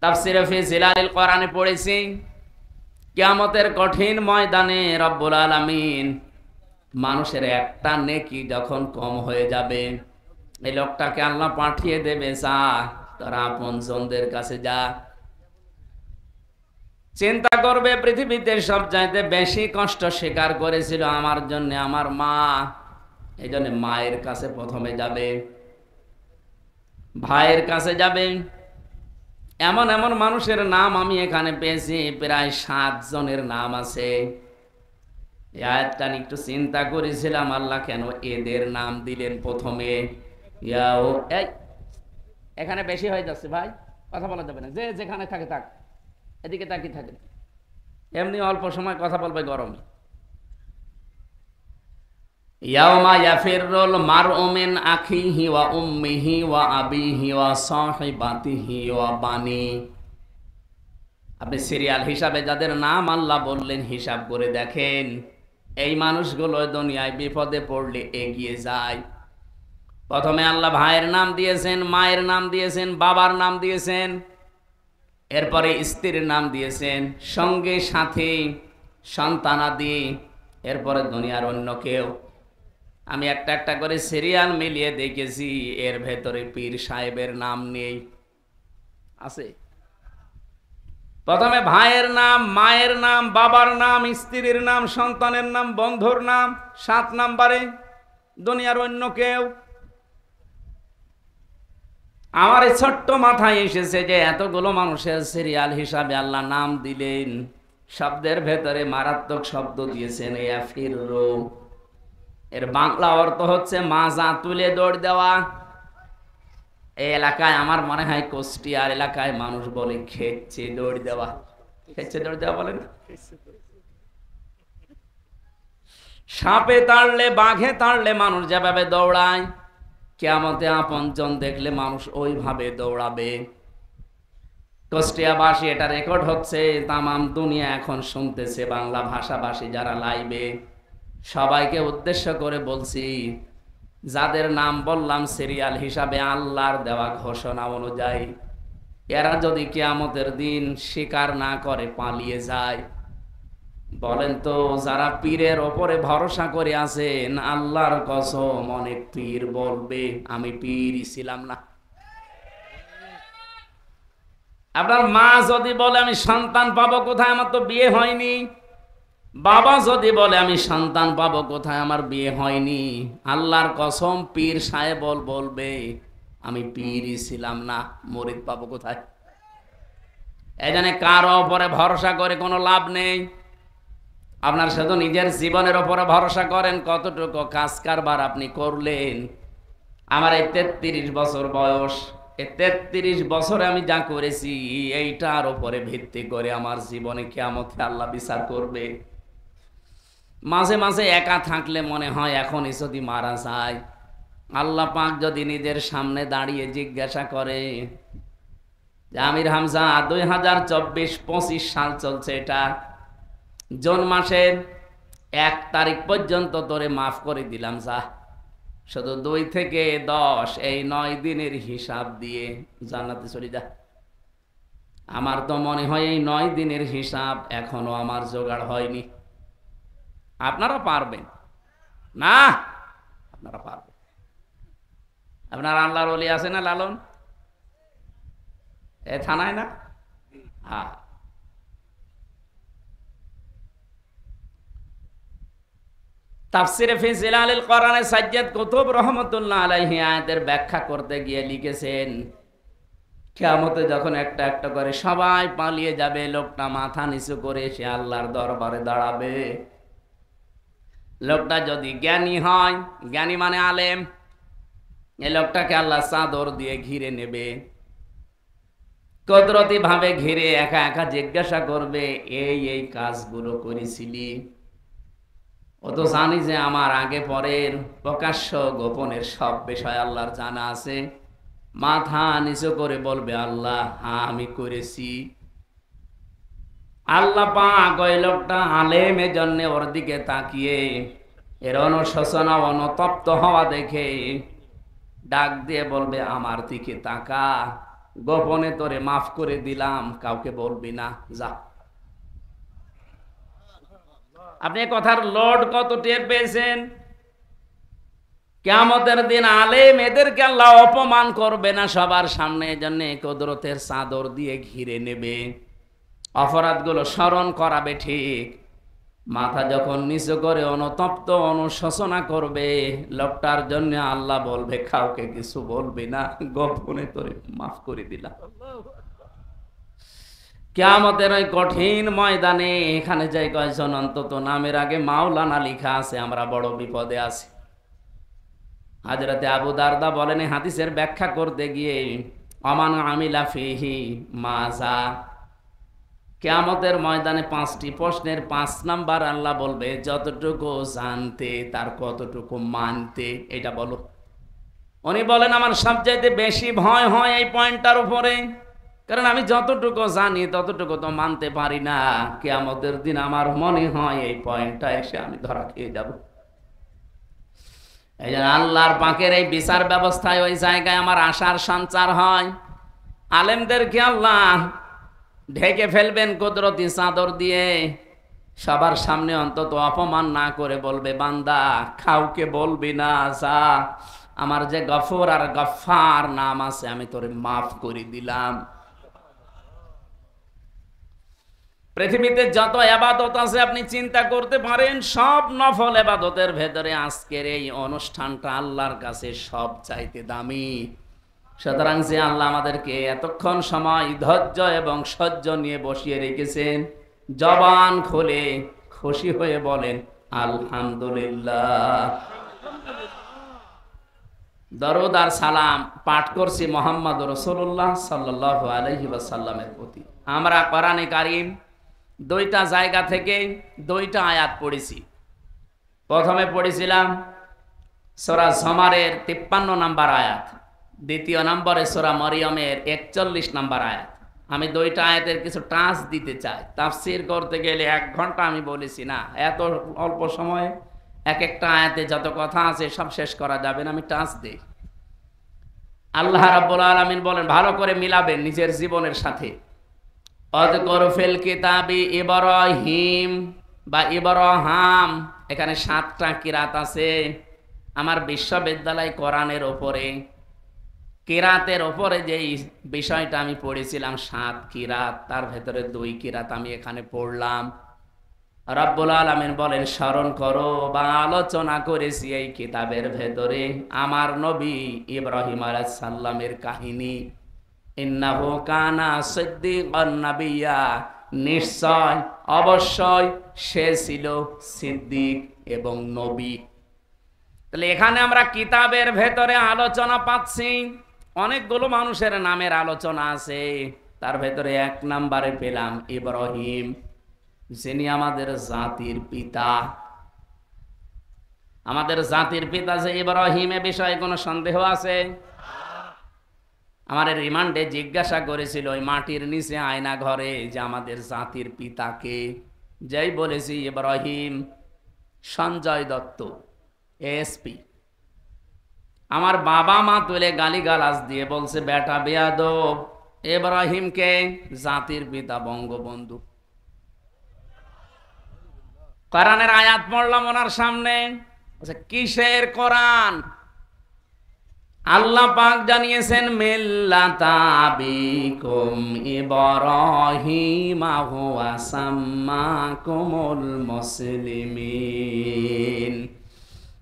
তাফসীরে ফি জিলালিল কোরআনে পড়েছি, কিয়ামতের কঠিন ময়দানে রব্বুল আলামিন মানুষের একটা নেকি যখন কম হয়ে যাবে, এই লোকটাকে আল্লাহ পাঠিয়ে দেবে, যা তার আপনজনদের কাছে যা। চিন্তা করবে পৃথিবীতে সবচাইতে বেশি কষ্ট স্বীকার করেছিল আমার জন্য আমার মা, এই জন্য মায়ের কাছে প্রথমে যাবে, ভাইয়ের কাছে যাবে। এমন এমন মানুষের নাম আমি এখানে পেয়েছি, প্রায় 7 জনের নাম আছে। এই আয়াতটা নিয়ে একটু চিন্তা করেছিলাম, আল্লাহ কেন এদের নাম দিলেন প্রথমে। এখানে বেশি হয়ে যাচ্ছে ভাই, কথা বলা যাবে না, যে যেখানে থাকে থাক, এদিকে তাকিয়ে থাকে, এমনি অল্প সময় কথা বলবে গরমে। ইয়াউমা ইয়াফিরুল মারউ মিন আখিহি ওয়া উম্মিহি ওয়া আবিহি ওয়া সাহিবাতিহি ওয়া বানি। আপনি সিরিয়াল হিসাবে যাদের নাম আল্লাহ বললেন হিসাব করে দেখেন, এই মানুষগুলো দুনিয়ায় বিপদে পড়লে এগিয়ে যায়। প্রথমে আল্লাহ ভাইয়ের নাম দিয়েছেন, মায়ের নাম দিয়েছেন, বাবার নাম দিয়েছেন, এরপরে স্ত্রীর নাম দিয়েছেন, সঙ্গে সাথে সন্তানাদি, এরপরে দুনিয়ার অন্য কেউ। আমি একটা একটা করে সিরিয়াল মিলিয়ে দেখেছি, এর ভেতরে পীর সাহেবের নাম নেই, আছে। প্রথমে ভাইয়ের নাম, মায়ের নাম, বাবার নাম, স্ত্রীর নাম, সন্তানের নাম, বন্ধুর নাম, 7 নম্বরে দুনিয়ার অন্য কেউ। আমার এই ছোট্ট মাথায় এসেছে যে এতগুলো মানুষের সিরিয়াল হিসাবে আল্লাহ নাম দিলেন, শব্দের ভেতরে মারাত্মক শব্দ দিয়েছেন ইয়াফিরু। এর বাংলা অর্থ হচ্ছে মাজা তুলে দৌড় দেওয়া। এই এলাকায় আমার মনে হয় কুষ্টিয়ার এলাকায় মানুষ বলে খেচ্ছে দৌড় দেওয়া, খেচ্ছে দৌড় দেওয়া বলে না। সাপে তাড়লে বাঘে তাড়লে মানুষ যেভাবে দৌড়ায়, কিয়ামতে আপনজন দেখলে মানুষ ওইভাবে দৌড়াবে। কুষ্টিয়াবাসী, এটা রেকর্ড হচ্ছে, তামাম দুনিয়া এখন শুনতেছে, বাংলা ভাষাভাষী যারা লাইবে, সবাইকে উদ্দেশ্য করে বলছি, যাদের নাম বললাম সিরিয়াল হিসাবে আল্লাহর দেওয়া ঘোষণা অনুযায়ী, এরা যদি কিয়ামতের দিন স্বীকার না করে পালিয়ে যায়, বলেন তো যারা পীরের ওপরে ভরসা করে আছেন, আল্লাহর কসম অনেক পীর বলবে আমি পীরই ছিলাম না। আপনার মা যদি বলে আমি সন্তান পাবো কোথায়, আমার তো বিয়ে হয়নি, বাবা যদি বলে আমি সন্তান পাবো কোথায়, আমার বিয়ে হয়নি, আল্লাহর কসম পীর সাহেব বলবে আমি পীরই ছিলাম না, মুরিদ পাবো কোথায়। এই জন্য কারো ওপরে ভরসা করে কোনো লাভ নেই। আপনার শুধু নিজের জীবনের ওপরে ভরসা করেন, কতটুকু কাজ কারবার আপনি করলেন। আমার এই 33 বছর বয়স, এই 33 বছরে আমি যা করেছি, এইটার ওপরে ভিত্তি করে আমার জীবনে কিয়ামতে আল্লাহ বিচার করবে। মাঝে মাঝে একা থাকলে মনে হয় এখনই যদি মারা যায়, আল্লাহ পাক যদি নিজের সামনে দাঁড়িয়ে জিজ্ঞাসা করে যে আমির হামজা 2024-25 সাল চলছে, এটা জুন মাসের 1 তারিখ পর্যন্ত তোরে মাফ করে দিলাম, যা শুধু 2 থেকে 10 এই 9 দিনের হিসাব দিয়ে জান্নাতে চলে যা। আমার তো মনে হয় এই 9 দিনের হিসাব এখনো আমার জোগাড় হয়নি। আপনারা পারবেন না? আপনারা পারবেন। আপনার আল্লাহর ওলি আছে না লালন, এ থানায় না? হ্যাঁ, তাফসীরে ফি জিলালিল কোরআনে সাজ্জাদ কুতুব রহমাতুল্লাহ আলাইহি আয়াতের ব্যাখ্যা করতে গিয়ে লিখেছেন, কিয়ামতে যখন একটা একটা করে সবাই পালিয়ে যাবে, লোকটা মাথা নিচু করে সে আল্লাহর দরবারে দাঁড়াবে। লোকটা যদি জ্ঞানী হয়, জ্ঞানী মানে আলেম, এই লোকটাকে আল্লাহ চাদর দিয়ে ঘিরে নেবে, কুদরতি ভাবে ঘিরে একা একা জিজ্ঞাসা করবে এই এই কাজগুলো করেছিলি। ও তো জানি যে আমার আগে পরের প্রকাশ্য গোপনের সব বিষয় আল্লাহর জানা আছে। মাথা নিচু করে বলবে আল্লাহ হ্যাঁ আমি করেছি। আল্লাহ পাক ওই লোকটা আলেমের জন্য ওর দিকে তাকিয়ে এর অনুশোচনা অনুতপ্ত হওয়া দেখে ডাক দিয়ে বলবে আমার দিকে তাকা, গোপনে তোরে মাফ করে দিলাম, কাউকে বলবি না, যা। আপনি কথার লোড কত টের পেয়েছেন? কিয়ামতের দিন আলেম এদেরকে আল্লাহ অপমান করবে না সবার সামনে, জন্য কুদরতের চাদর দিয়ে ঘিরে নেবে, অপরাধগুলো স্মরণ করাবে। ঠিক মাথা যখন নিচু করে অনুতপ্ত অনুশোচনা করবে, লোকটার জন্য আল্লাহ বলবে কাউকে কিছু বলবি না, গোপনে তোরে মাফ করে দিলাম। কিয়ামতের ওই কঠিন ময়দানে এখানে যাই কয়েকজন অন্তত নামের আগে মাওলানা লিখা আছে, আমরা বড় বিপদে আছি। হযরতে আবু দারদা বলেন হাদিসের ব্যাখ্যা করতে গিয়ে, আমান আমিলা ফিহি মাজা, কিয়ামতের ময়দানে 5টি প্রশ্নের 5 নাম্বার আল্লাহ বলবে যতটুকু জানতে তার কতটুকু মানতে, এটা বলো। উনি বলেন আমার সবচাইতে বেশি ভয় হয় এই পয়েন্টটার উপরে, কারণ আমি যতটুকু জানি ততটুকু তো মানতে পারি না। কিয়ামতের দিন আমার মনে হয় এই পয়েন্টটা এসে আমি ধরা খেয়ে যাব। এই জন্য আল্লাহর পাকের এই বিচার ব্যবস্থায় ওই জায়গায় আমার আশার সঞ্চার হয়। আলেমদেরকে আল্লাহ ঢেকে ফেলবেন কুদরতি চাদর দিয়ে, সবার সামনে অন্তত অপমান না করে বলবে বান্দা কাউকে বলবি না, যা, আমার যে গফুর আর গফফার নাম আছে আমি তোরে মাফ করে দিলাম। পৃথিবীতে যত ইবাদত আছে আপনি চিন্তা করতে পারেন, সব নফল ইবাদতের ভেতরে আজকের এই অনুষ্ঠানটা আল্লাহর কাছে সব চাইতে দামি। সুতরাং যে আল্লাহ আমাদেরকে এতক্ষণ সময় ধৈর্য এবং সহ্য নিয়ে বসিয়ে রেখেছেন, জবান খুলে খুশি হয়ে বলেন আলহামদুলিল্লাহ। দরুদ আর সালাম পাঠ করছি মুহাম্মদ রাসূলুল্লাহ সাল্লাল্লাহু আলাইহি ওয়াসাল্লামের প্রতি। আমরা কোরআনে কারীম 2টা জায়গা থেকে 2টা আয়াত পড়েছি। প্রথমে পড়েছিলাম সূরা জুমারের 53 নম্বর আয়াত, দ্বিতীয় নম্বরে সূরা মরিয়মের 41 নম্বর আয়াত। আমি 2টা আয়াতের কিছু টাচ দিতে চাই। তাফসীর করতে গেলে 1 ঘন্টা আমি বলেছি না, এত অল্প সময়ে এক একটা আয়াতে যত কথা আছে সব শেষ করা যাবে না, আমি টাচ দেই। আল্লাহ রাব্বুল আলামিন বলেন, ভালো করে মিলাবেন নিজের জীবনের সাথে। অযকুর ফিল কিতাবি ইব্রাহিম বা ইব্রাহাম, এখানে 7টা কিরাত আছে। আমার বিশ্ববিদ্যালয় কোরআনের ওপরে কিরাতের ওপরে যেই বিষয়টা আমি পড়েছিলাম 7 কিরাত, তার ভেতরে 2 কিরাত আমি এখানে পড়লাম। রব্বুল আলামিন বলেন স্মরণ করো বা আলোচনা করেছি এই কিতাবের ভেতরে আমার নবী ইব্রাহিম আলাইহিস সালামের কাহিনী। ইন্নাহু কানা সিদ্দীকান নাবিয়্যা, নিশ্চয় অবশ্যই সে ছিল সিদ্দিক এবং নবী। তাহলে এখানে আমরা কিতাবের ভেতরে আলোচনা পাচ্ছি, অনেকগুলো মানুষের নামের আলোচনা আছে, তার ভেতরে 1 নম্বরে পেলাম ইব্রাহিম, যিনি আমাদের জাতির পিতা। আমাদের জাতির পিতা যে ইব্রাহিম, এ বিষয়ে কোনো সন্দেহ আছে? আমার রিমান্ডে জিজ্ঞাসা করেছিল ওই মাটির নিচে আয়না ঘরে যে আমাদের জাতির পিতাকে, যাই বলেছি ইব্রাহিম, সঞ্জয় দত্ত এসপি। আমার বাবা মা তুলে গালিগালাজ দিয়ে বলছে বেটা বেয়াদব, ইব্রাহিমকে জাতির পিতা বঙ্গবন্ধু। কোরআনের আয়াত পড়লাম ওনার সামনে, কিসের কোরআন? আল্লাহ পাক জানিয়েছেন মিল্লাতা আবিকুম ইব্রাহিমা হুয়া সাম্মাকুমুল মুসলিমিন,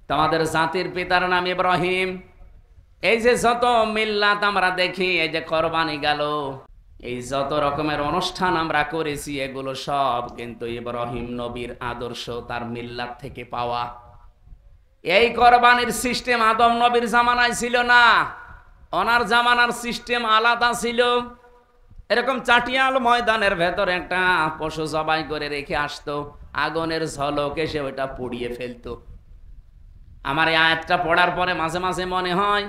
তোমাদের জাতির পিতার নাম ইব্রাহিম। এই যে যত মিল্লাত আমরা দেখি, এই যে কোরবানি গেল, এই যত রকমের অনুষ্ঠান আমরা করেছি, এগুলো সব কিন্তু ইব্রাহিম নবীর আদর্শ, তার মিল্লাত থেকে পাওয়া। এই কোরবানির সিস্টেম আদম নবীর জামানায় ছিল না, ওনার জামানার সিস্টেম আলাদা ছিল। এরকম চাটিয়াল ময়দানের ভেতরে একটা পশু জবাই করে রেখে আসতো, আগুনের ঝলক এসে ওটা পুড়িয়ে ফেলতো। আমার এই আয়াতটা পড়ার পরে মাঝে মাঝে মনে হয়,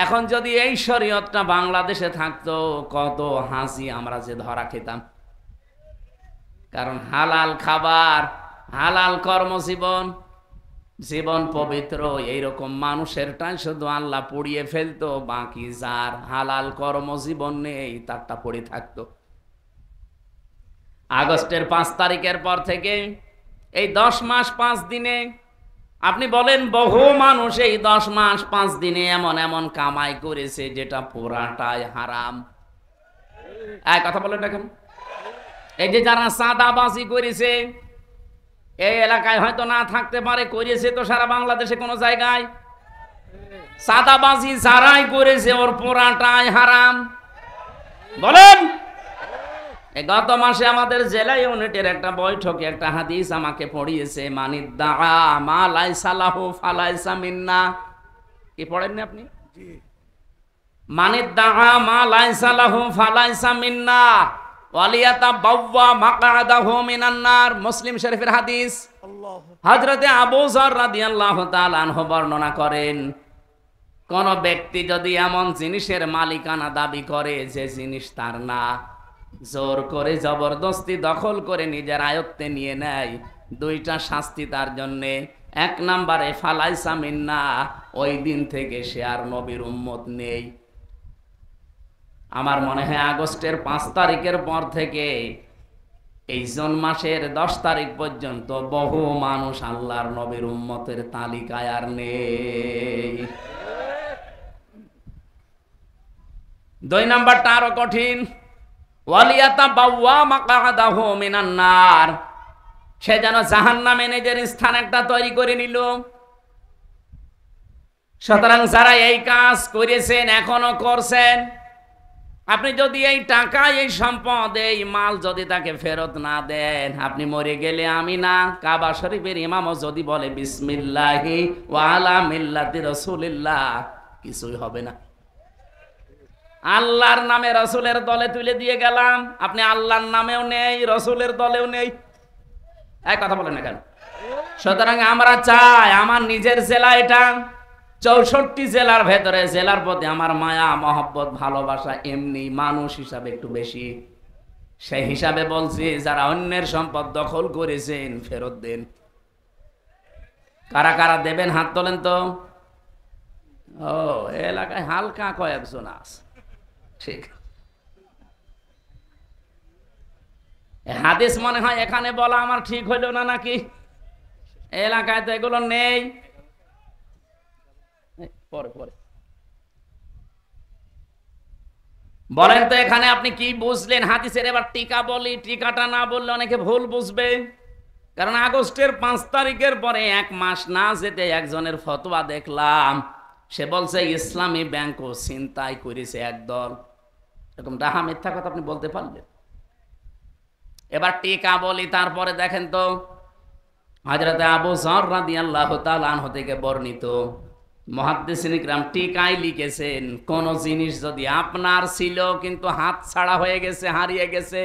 এখন যদি এই শরীয়তটা বাংলাদেশে থাকতো, কত হাসি আমরা যে ধরা খেতাম। কারণ হালাল খাবার, হালাল কর্মজীবন, জীবন পবিত্র, এইরকম মানুষেরটাই শুধু আল্লাহ পুড়িয়ে ফেলতো, বাকি যার হালাল কর্মজীবন নেই তারটা পড়ে থাকতো। আগস্টের 5 তারিখের পর থেকে এই 10 মাস 5 দিনে আপনি বলেন বহু মানুষ এই 10 মাস 5 দিনে এমন এমন কামাই করেছে যেটা পুরাটাই হারাম। এক কথা বলেন দেখেন, এই যে যারা চাঁদাবাজি করেছে, এই এলাকায় হয়তো না থাকতে পারে, করেছে তো সারা বাংলাদেশে কোনো জায়গায়। চাঁদাবাজি যারাই করেছে ওর পুরাটাই হারাম। বলেন, গত মাসে আমাদের জেলা ইউনিটের একটা বৈঠকে একটা হাদিস আমাকে পড়িয়েছে, মানিদ্দা মা লাইসা লাহু ফালাইসা মিন্না। কি পড়েননি আপনি? মানিদ্দা মা লাইসা লাহু ফালাইসা মিন্না ওয়ালিয়াতাবাওয়া মাকআদাহু মিনান নার। মুসলিম শরীফের হাদিস। হযরতে আবু যর রাদিয়াল্লাহু তাআলা আনহু বর্ণনা করেন, কোন ব্যক্তি যদি এমন জিনিসের মালিকানা দাবি করে যে জিনিস তার না, জোর করে জবরদস্তি দখল করে নিজের আয়ত্তে নিয়ে নেয়, দুইটা শাস্তি তার জন্যে। 1 নম্বরে ফালাইসা মিন্না, ওই দিন থেকে সে আর নবীর উম্মত নেই। আমার মনে হয় আগস্টের 5 তারিখের পর থেকে এই জুন মাসের 10 তারিখ পর্যন্ত বহু মানুষ আল্লাহর নবীর উম্মতের তালিকায় আর নেই। 2 নাম্বারটা আরো কঠিন, ওয়ালিয়াতাবাওয়া মাকআদাহু মিনান নার, সে যেন জাহান্নামে নিজের স্থান একটা তৈরি করে নিল। সুতরাং যারা এই কাজ করেছেন এখনো করছেন, আপনি যদি এই টাকা, এই সম্পদ, এই মাল যদি তাকে ফেরত না দেন, আপনি মরে গেলে আমি না, কাবা শরীফের ইমামও যদি বলে বিসমিল্লাহি ওয়া আলা মিল্লাতি রাসূলিল্লাহ, কিছুই হবে না। আল্লাহর নামে রাসূলের দলে তুলে দিয়ে গেলাম, আপনি আল্লাহর নামেও নেই, রাসূলের দলেও নেই। এক কথা বলেন না কেন? সুতরাং আমরা চাই, আমার নিজের জেলা এটা, 64 জেলার ভেতরে জেলার প্রতি আমার মায়া মহব্বত ভালোবাসা এমনি মানুষ হিসাবে একটু বেশি। সেই হিসাবে বলছি, যারা অন্যের সম্পদ দখল করেছেন ফেরত দেন। কারা কারা দেবেন হাত তোলেন তো। ও, এলাকায় হালকা কয়েকজন আছে, ঠিক। হাদিস মনে হয় এখানে বলা আমার ঠিক হইল না নাকি? এলাকায় তো এগুলো নেই। পরে পরে বলেন তো এখানে আপনি কি বুঝলেন হাদিসের? এবার টিকা বলি, টিকাটা না বললে অনেকে ভুল বুঝবে। কারণ আগস্টের 5 তারিখের পরে 1 মাস না যেতে একজনের ফতোয়া দেখলাম, সে বলছে ইসলামী ব্যাংকও ছিনতাই করেছে একদল। এরকম ডাহা মিথ্যা কথা আপনি বলতে পারলেন? এবার টিকা বলি, তারপরে দেখেন তো হযরতে আবু যর রাদিয়াল্লাহু তাআলা আনহু থেকে বর্ণিত, মুহাদ্দিসিন ইকরাম টিকায় লিখেছেন, কোন জিনিস যদি আপনার ছিল কিন্তু হাত ছাড়া হয়ে গেছে, হারিয়ে গেছে,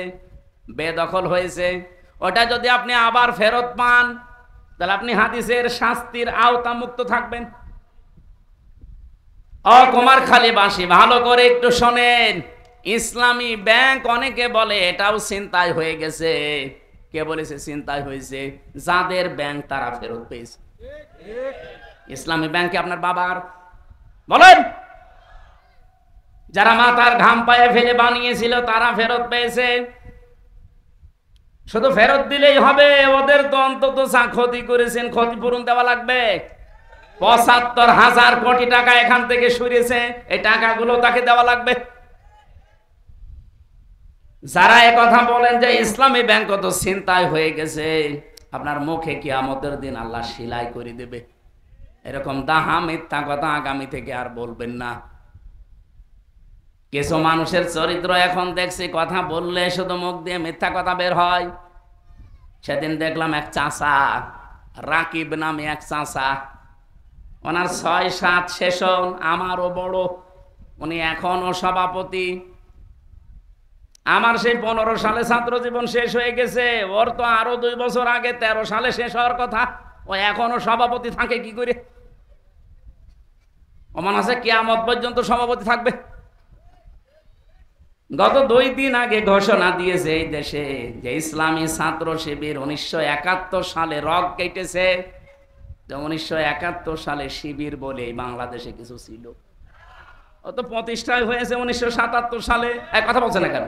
বেদখল হয়েছে, ওটা যদি আপনি আবার ফেরত পান, তাহলে আপনি হাদিসের শাস্তির আওতা মুক্ত থাকবেন। ও কুমারখালীবাসী, ভালো করে একটু শোনেন, ইসলামী ব্যাংক অনেকে বলে এটাও ছিনতাই হয়ে গেছে। কে বলেছে ছিনতাই হয়েছে? যাদের ব্যাংক তারা ফেরত পেয়েছে। ইসলামী ব্যাংকে আপনার বাবার, বলেন, যারা মাথার ঘাম পায়ে ফেলে বানিয়েছিল তারা ফেরত পেয়েছে। শুধু ফেরত দিলেই হবে? ওদের তো অন্তত যা ক্ষতি করেছেন ক্ষতিপূরণ দেওয়া লাগবে। ৭৫,০০০ কোটি টাকা এখান থেকে সরিয়েছে, এই টাকাগুলো তাকে দেওয়া লাগবে। যারা একথা বলেন যে ইসলামী ব্যাংক তো ছিনতাই হয়ে গেছে, আপনার মুখে কিয়ামতের দিন আল্লাহ সেলাই করে দেবে। এরকম দাহা মিথ্যা কথা আগামী থেকে আর বলবেন না। কিছু মানুষের চরিত্র এখন দেখছি, কথা বললে শুধু মুখ দিয়ে মিথ্যা কথা বের হয়। সেদিন দেখলাম এক চাচা, রাকিব নামে এক চাচা, ওনার ৬-৭ সেশন, আমারও বড়, উনি এখনো সভাপতি। আমার সেই 15 সালে ছাত্র জীবন শেষ হয়ে গেছে, ওর তো আরো 2 বছর আগে 13 সালে শেষ হওয়ার কথা, ও এখনো সভাপতি থাকে কি করে? ও মনে আছে কিয়ামত পর্যন্ত সভাপতি থাকবে। গত 2 দিন আগে ঘোষণা দিয়েছে এই দেশে যে ইসলামী ছাত্র শিবির 1971 সালে রগ কেটেছে, যে 1971 সালে শিবির বলে এই বাংলাদেশে কিছু ছিল, ও তো প্রতিষ্ঠায় হয়েছে 1977 সালে। এক কথা বলছে না কেন?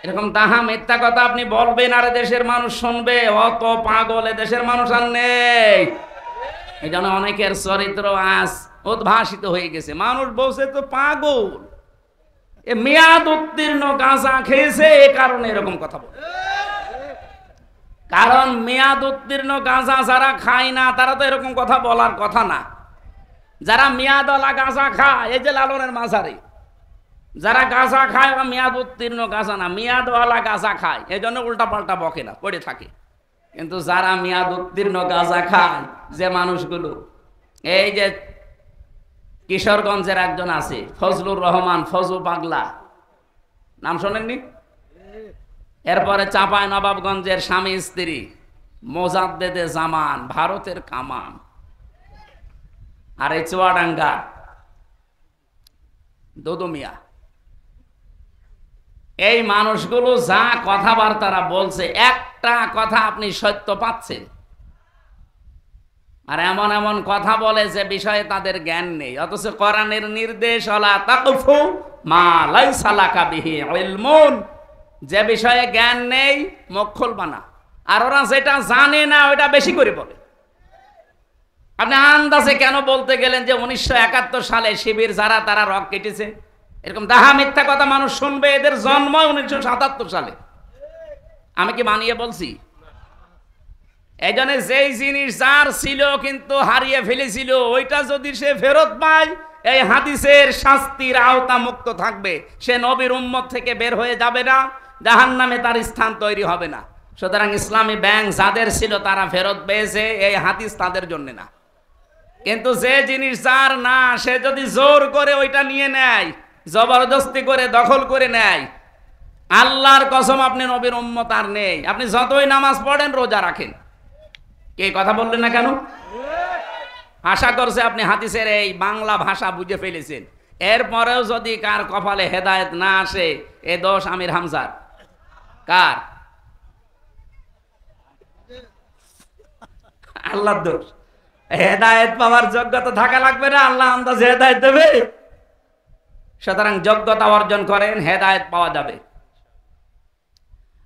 এরকম তাহা মিথ্যা কথা আপনি বলবেন আর দেশের মানুষ শুনবে? অত পাগল দেশের মানুষ আর নেই। এই জন্য অনেকের চরিত্র আজ উদ্ভাসিত হয়ে গেছে। মানুষ বলছে তো পাগল, এ মেয়াদ উত্তীর্ণ গাঁজা খেয়েছে, এ কারণে এরকম কথা বলে। কারণ মেয়াদ উত্তীর্ণ গাঁজা যারা খায় না তারা তো এরকম কথা বলার কথা না। যারা মেয়াদওয়ালা গাঁজা খায়, এই যে লালনের মাঝারে যারা গাঁজা খায় ওরা মেয়াদ উত্তীর্ণ গাঁজা না, মেয়াদওয়ালা গাঁজা খায়, এই জন্য উল্টা পাল্টা বকে না, পড়ে থাকে। কিন্তু যারা মেয়াদ উত্তীর্ণ গাঁজা খায়, যে মানুষগুলো, এই যে কিশোরগঞ্জের একজন আছে ফজলুর রহমান, ফজু পাগলা, নাম শোনেননি? এরপরে চাঁপাই নবাবগঞ্জের স্বামী স্ত্রী মোজাদ্দেদে জামান, ভারতের কামান, আর এই চুয়াডাঙ্গা দুদু মিয়া। এই মানুষগুলো যা কথাবার্তারা বলছে, একটা কথা আপনি সত্য পাচ্ছেন, আর এমন এমন কথা বলে যে বিষয়ে তাদের জ্ঞান নেই। অথচ কোরআনের নির্দেশ ওয়ালা তাকফু মা লাইসা লাকা বিহি ইলমুন, যে বিষয়ে জ্ঞান নেই মুখ খুলবা না। আর ওরা যেটা জানে না ওটা বেশি করে বলে। আপনি আন্দাজে কেন বলতে গেলেন যে 1971 সালে শিবির যারা তারা রক কেটেছে? এরকম দাহা মিথ্যা কথা মানুষ শুনবে। এদের জন্ম 1977 সালে। আমি কি বানিয়ে বলছি? এই জন্য যেই জিনিস যার ছিল কিন্তু হারিয়ে ফেলেছিল, ওইটা যদি সে ফেরত পায় এই হাদিসের শাস্তির আওতা মুক্ত থাকবে। সে নবীর উম্মত থেকে বের হয়ে যাবে না, জাহান্নামে তার স্থান তৈরি হবে না। সুতরাং ইসলামী ব্যাংক যাদের ছিল তারা ফেরত পেয়েছে, এই হাদিস তাদের জন্য না। কিন্তু যে জিনিস যার না, সে যদি জোর করে ওইটা নিয়ে নেয়, জবরদস্তি করে দখল করে নেয়, আল্লাহর কসম আপনি নবীর উম্মত আর নেই। আপনি যতই নামাজ পড়েন, রোজা রাখেন, কে কথা বললেন না কেন? আশা করছে আপনি হাদিসের এই বাংলা ভাষা বুঝে ফেলেছেন। এরপরেও যদি কার কপালে হেদায়েত না আসে, এ দোষ আমির হামজার। কার? আল্লাহর দোষ। হেদায়েত পাওয়ার যোগ্যতা থাকা লাগবে না, আল্লাহ আন্দাজে হেদায়েত দেবে। সুতরাং যোগ্যতা অর্জন করেন, হেদায়েত পাওয়া যাবে।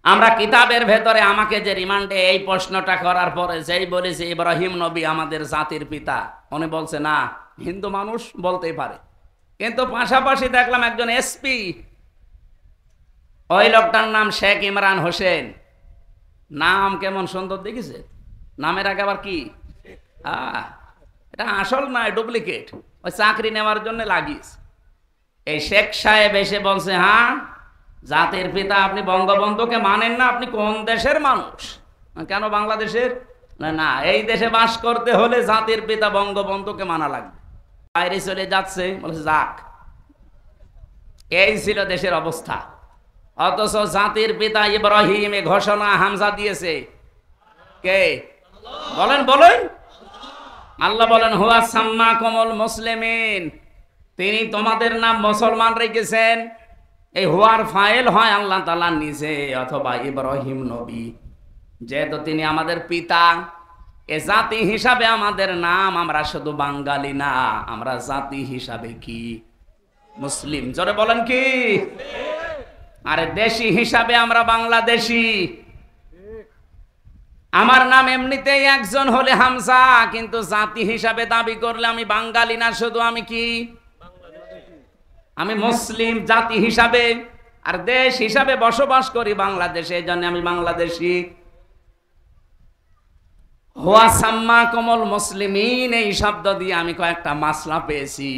আমরা কিতাবের ভেতরে আমাকে যে রিমান্ডে এই প্রশ্নটা করার পরে যেই বলেছে ইব্রাহিম নবী আমাদের জাতির পিতা, উনি বলছে না, হিন্দু মানুষ বলতেই পারে। কিন্তু পাশাপাশি দেখলাম একজন এসপি, ওই লোকটার নাম শেখ ইমরান হোসেন। নাম কেমন সুন্দর দেখেছে? নামের আগে আবার কি? এটা আসল নয়, ডুপ্লিকেট। ওই চাকরি নেওয়ার জন্য লাগিস। এই শেখ সাহেব এসে বলছে, হ্যাঁ জাতির পিতা আপনি বঙ্গবন্ধুকে মানেন না, আপনি কোন দেশের মানুষ? কেন বাংলাদেশের? না, এই দেশে বাস করতে হলে জাতির পিতা বঙ্গবন্ধুকে মানা লাগবে। বাইরে চলে যাচ্ছে, বলছে যাক। এই ছিল দেশের অবস্থা। অথচ জাতির পিতা ইব্রাহিম এ ঘোষণা হামজা দিয়েছে কে? বলেন বলেন। আল্লাহ বলেন হুয়া সাম্মাকুমুল মুসলিমিন, তিনি তোমাদের নাম মুসলমান রেখেছেন। এই হুয়ার ফাইল হয় আল্লাহ তাআলা নিজে অথবা ইব্রাহিম নবী। যেহেতু তিনি আমাদের পিতা, এ জাতি হিসাবে আমাদের নাম, আমরা শুধু বাঙালি না, আমরা জাতি হিসাবে কি? মুসলিম। জোরে বলেন কি? আরে দেশি হিসাবে আমরা বাংলাদেশি। আমার নাম এমনিতেই একজন হলে হামজা, কিন্তু জাতি হিসাবে দাবি করলে আমি বাঙালি না, শুধু আমি কি? আমি মুসলিম জাতি হিসাবে, আর দেশ হিসাবে বসবাস করি বাংলাদেশে, এই জন্য আমি বাংলাদেশি। হুয়া সাম্মাকুমুল মুসলিমিন, এই শব্দ দিয়ে আমি কয়েকটা মাসলা পেয়েছি।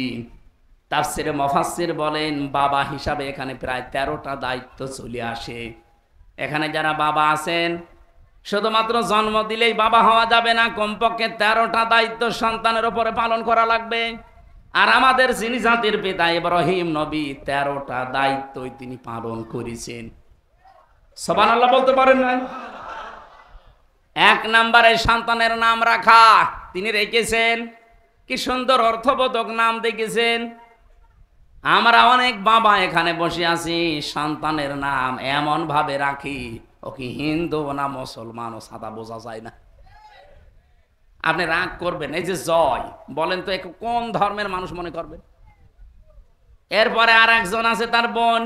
তাফসিরে মুফাসসির বলেন বাবা হিসাবে এখানে প্রায় 13টা দায়িত্ব চলে আসে। এখানে যারা বাবা আছেন, শুধুমাত্র জন্ম দিলেই বাবা হওয়া যাবে না, কমপক্ষে 13টা দায়িত্ব সন্তানের উপরে পালন করা লাগবে। আর আমাদের যিনি জাতির পিতা ইব্রাহিম নবী, 13টা দায়িত্বই তিনি পালন করেছেন। সুবহানাল্লাহ বলতে পারেন না? 1 নম্বরে সন্তানের নাম রাখা তিনি রেখেছেন। কি সুন্দর অর্থবোধক নাম দেখেছেন। আমরা অনেক বাবা এখানে বসে আছি, সন্তানের নাম এমন ভাবে রাখি ও কি হিন্দু না মুসলমান ও সাদা বোঝা যায় না। আপনি রাগ করবেন, এই যে জয় বলেন তো কোন ধর্মের মানুষ মনে করবেন? এরপরে আর একজন আছে তার বোন,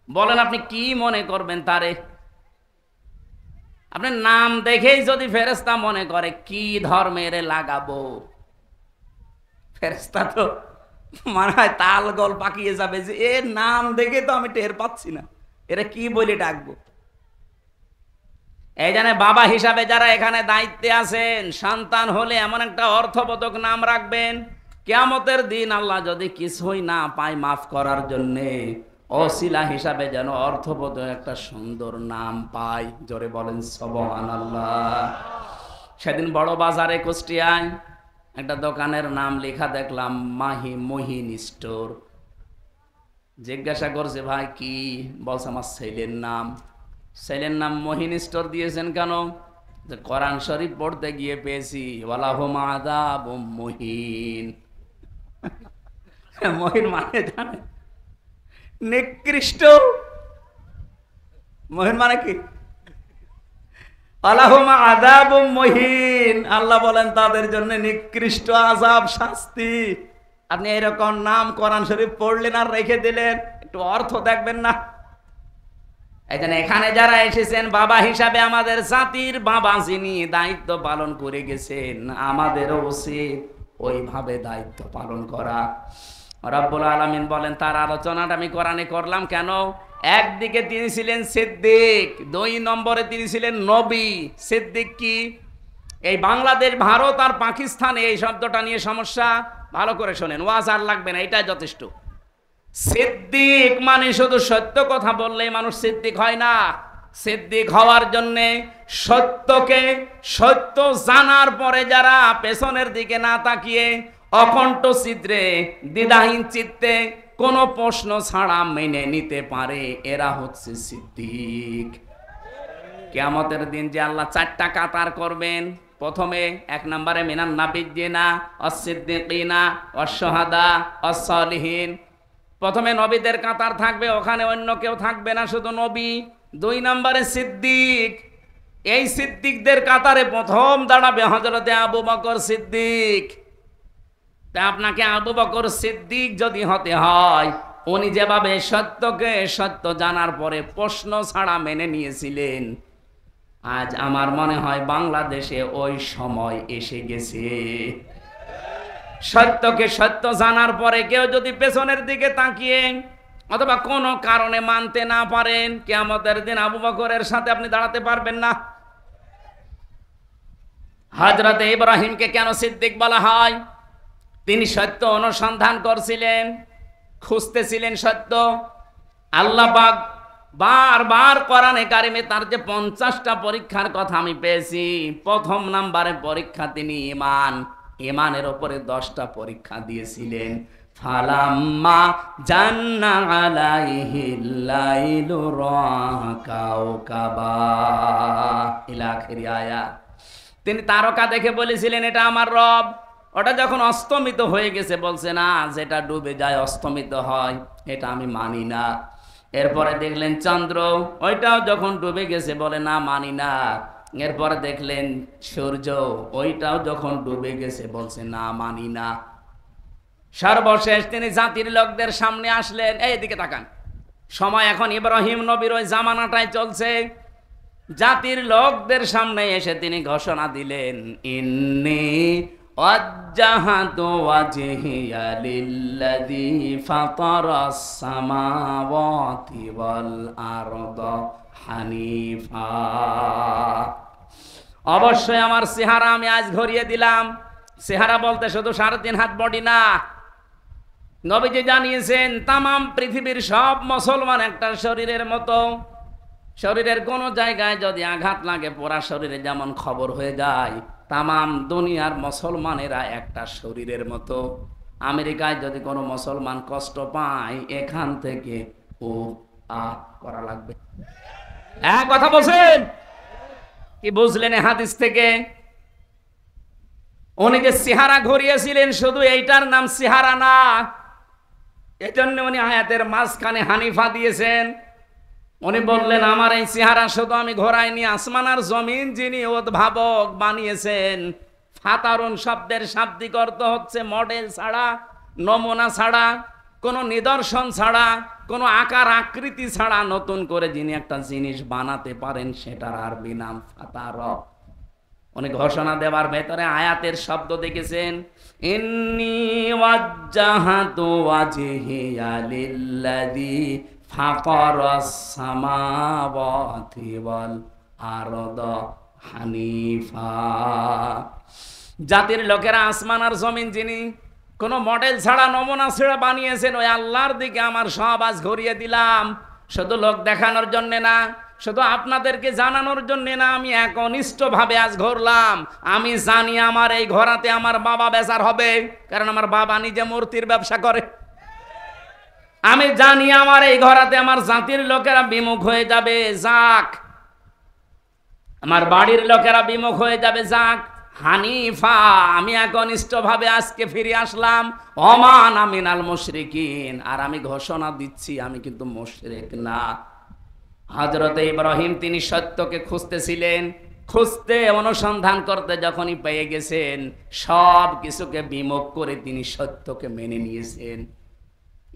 বলেন আপনি কি মনে করবেন তারে? আপনি নাম দেখেই যদি ফেরেশতা মনে করে কি ধর্মের লাগাবো, ফেরেশতা তো মনে হয় তাল গোল পাকিয়ে যাবে যে এর নাম দেখে তো আমি টের পাচ্ছি না এরা কি বলে ডাকবো। এই জন্য বাবা হিসাবে যারা এখানে দায়িত্বে আছেন, সন্তান হলে এমন একটা অর্থবোধক নাম রাখবেন, কিয়ামতের দিন আল্লাহ যদি কিছুই না পায় মাফ করার জন্যে, ওসিলা হিসাবে যেন অর্থবোধক একটা সুন্দর নাম পায়। জোরে বলেন সুবহানাল্লাহ। সেদিন বড় বাজারে কুষ্টিয়ায় একটা দোকানের নাম লেখা দেখলাম, মহিন স্টোর। জিজ্ঞাসা করছে ভাই কি? বলছে আমার ছেলের নাম। ছেলের নাম মহিন স্টোর দিয়েছেন কেন? যে কোরআন শরীফ পড়তে গিয়ে পেয়েছি ওয়ালাহুম আযাবুম মুহিন। মহিন মানে জানে নিকৃষ্ট। মহিন মানে কি? ওয়ালাহুম আযাবুম মুহিন, আল্লাহ বলেন তাদের জন্য নিকৃষ্ট আযাব, শাস্তি। আপনি এরকম নাম কোরআন শরীফ পড়লেন আর রেখে দিলেন, একটু অর্থ দেখবেন না? এই জন্য এখানে যারা এসেছেন বাবা হিসাবে, আমাদের জাতির বাবা যিনি দায়িত্ব পালন করে গেছেন, আমাদেরও উচিত ওইভাবে দায়িত্ব পালন করা। রব্বুল আলামিন বলেন, তার আলোচনাটা আমি কোরআনে করলাম কেন? একদিকে তিনি ছিলেন সিদ্দিক, 2 নম্বরে তিনি ছিলেন নবী। সিদ্দিক কি? এই বাংলাদেশ, ভারত আর পাকিস্তানে এই শব্দটা নিয়ে সমস্যা, ভালো করে শোনেন, ওয়াজ আর লাগবে না, এটাই যথেষ্ট। সিদ্দিক মানে শুধু সত্য কথা বললেই মানুষ সিদ্দিক হয় না। সিদ্দিক হওয়ার জন্যে সত্যকে সত্য জানার পরে যারা পেছনের দিকে না তাকিয়ে অকণ্ঠ চিত্রে দ্বিধাহীন চিত্তে কোনো প্রশ্ন ছাড়া মেনে নিতে পারে, এরা হচ্ছে সিদ্দিক। কিয়ামতের দিন যে আল্লাহ 4টা কাতার করবেন, প্রথমে 1 নম্বরে মিনান নাবিয়্যিনা ওয়াস-সিদ্দিকিনা ওয়াস-শুহাদা ওয়াস-সালিহিন। প্রথমে নবীদের কাতার থাকবে, ওখানে অন্য কেউ থাকবে না, শুধু নবী। 2 নম্বরে সিদ্দিক। এই সিদ্দিকদের কাতারে প্রথম দাঁড়াবে হযরতে আবু বকর সিদ্দিক। তা আপনাকে আবু বকর সিদ্দিক যদি হতে হয়, উনি যেভাবে সত্যকে সত্য জানার পরে প্রশ্ন ছাড়া মেনে নিয়েছিলেন, আজ আমার মনে হয় বাংলাদেশে ওই সময় এসে গেছে। সত্যকে সত্য জানার পরে কেউ যদি পেছনের দিকে তাকিয়ে অথবা কোনো কারণে মানতে না পারেন, কিয়ামতের দিন আবু বকরের সাথে আপনি দাঁড়াতে পারবেন না। হযরতে ইব্রাহিমকে কেন সিদ্দিক বলা হয়? তিনি সত্য অনুসন্ধান করছিলেন, খুঁজতেছিলেন সত্য। আল্লাহ পাক বারবার কোরআনে কারিমে তার যে 50টা পরীক্ষার কথা আমি পেয়েছি, প্রথম নাম্বারে পরীক্ষা তিনি ইমানের উপরে 10টা পরীক্ষা দিয়েছিলেন। ফালাম্মা জান্না আলাইহিল লাইলু রাআ কাওকাবা ইলা আখির আয়াত। তিনি তারকা দেখে বলেছিলেন এটা আমার রব। ওটা যখন অস্তমিত হয়ে গেছে বলছে না, যেটা ডুবে যায় অস্তমিত হয় এটা আমি মানি না। এরপরে দেখলেন চন্দ্র, ওইটাও যখন ডুবে গেছে বলে না, মানি না। এরপরে দেখলেন সূর্য, ওইটাও যখন ডুবে গেছে বলছে না, মানি না। সর্বশেষ তিনি জাতির লোকদের সামনে আসলেন। এইদিকে তাকান, সময় এখন ইব্রাহিম নবীর ওই জামানাটাই চলছে। জাতির লোকদের সামনে এসে তিনি ঘোষণা দিলেন, ইন্নী ওয়াজ্জাহাতু ওয়াজহিয়া লিল্লাযী ফাতারাস সামাওয়াতি ওয়াল আরদা হানিফা। অবশ্যই আমার চেহারা আমি আজ ঘুরিয়ে দিলাম। চেহারা বলতে শুধু 3.5 হাত বডি না। নবীজি জানিয়েছেন তামাম পৃথিবীর সব মুসলমান একটা শরীরের মতো। শরীরের কোনো জায়গায় যদি আঘাত লাগে পুরা শরীরে যেমন খবর হয়ে যায়, তামাম দুনিয়ার মুসলমানেরা একটা শরীরের মতো। আমেরিকায় যদি কোনো মুসলমান কষ্ট পায়, এখান থেকে ও আ করা লাগবে। কথা বলছেন কি? বুঝলেন হাদিস থেকে? উনি যে চেহারা ঘুরিয়েছিলেন, শুধু এইটার নাম চেহারা না, এজন্য উনি আয়াতের মাঝখানে হানিফা দিয়েছেন। উনি বললেন আমার এই চেহারা শুধু আমি ঘোরাইনি, আসমান আর জমিন যিনি উদ্ভাবক বানিয়েছেন, ফাতারুন শব্দের শাব্দিক অর্থ হচ্ছে মডেল ছাড়া, নমুনা ছাড়া, কোনো নিদর্শন ছাড়া, কোনো আকার আকৃতি ছাড়া নতুন করে যিনি একটা জিনিস বানাতে পারেন সেটার আরবি নাম ফাতার। উনি ঘোষণা দেওয়ার ভেতরে আয়াতের শব্দ দেখেছেন, ইন্নী ওয়াজ্জাহাতু ওয়াজহিয়া লিল্লাযী ফাতারাস সামাওয়াতি ওয়াল আরদা হানিফা। জাতির লোকেরা আসমান আর জমিন যিনি কোনো মডেল ছাড়া, নমুনা ছাড়া বানিয়েছেন, ওই আল্লাহর দিকে আমার সব আজ ঘুরিয়ে দিলাম। শুধু লোক দেখানোর জন্য না, শুধু আপনাদেরকে জানানোর জন্য না, আমি একনিষ্ঠভাবে আজ ঘুরলাম। আমি জানি আমার এই ঘোরাতে আমার বাবা বেচার হবে, কারণ আমার বাবা নিজে মূর্তির ব্যবসা করে। আমি জানি আমার এই ঘোরাতে আমার জাতির লোকেরা বিমুখ হয়ে যাবে, যাক। আমার বাড়ির লোকেরা বিমুখ হয়ে যাবে, যাক। হানিফা, আমি একনিষ্ঠভাবে আজকে ফিরে আসলাম। ওমান আমিনাল মুশরিকিন, আর আমি ঘোষণা দিচ্ছি আমি কিন্তু মুশরিক না। হযরত ইব্রাহিম তিনি সত্যকে খুঁজতেছিলেন, খুঁজতে অনুসন্ধান করতে যখনই পেয়ে গেছেন, সব কিছুকে বিমুখ করে তিনি সত্যকে মেনে নিয়েছেন।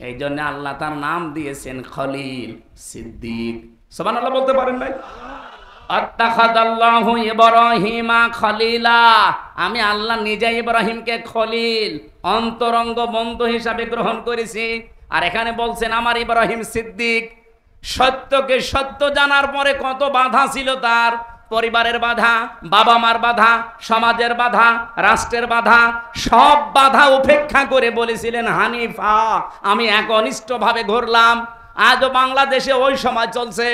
এই জন্য আল্লাহ তার নাম দিয়েছেন খলিল, সিদ্দিক। সুবহানাল্লাহ বলতে পারেন ভাই? আত্তাখাদাল্লাহু ইব্রাহিমা খলিলা, আমি আল্লাহ নিজে ইব্রাহিমকে খলিল, অন্তরঙ্গ বন্ধু হিসাবে গ্রহণ করেছি। আর এখানে বলছেন আমার ইব্রাহিম সিদ্দিক। সত্যকে সত্য জানার পরে কত বাধা ছিল তার, পরিবারের বাধা, বাবা মার বাধা, সমাজের বাধা, রাষ্ট্রের বাধা, সব বাধা উপেক্ষা করে বলেছিলেন হানিফা, আমি একনিষ্ঠভাবে ঘুরলাম। আজও বাংলাদেশে ওই সমাজ চলছে।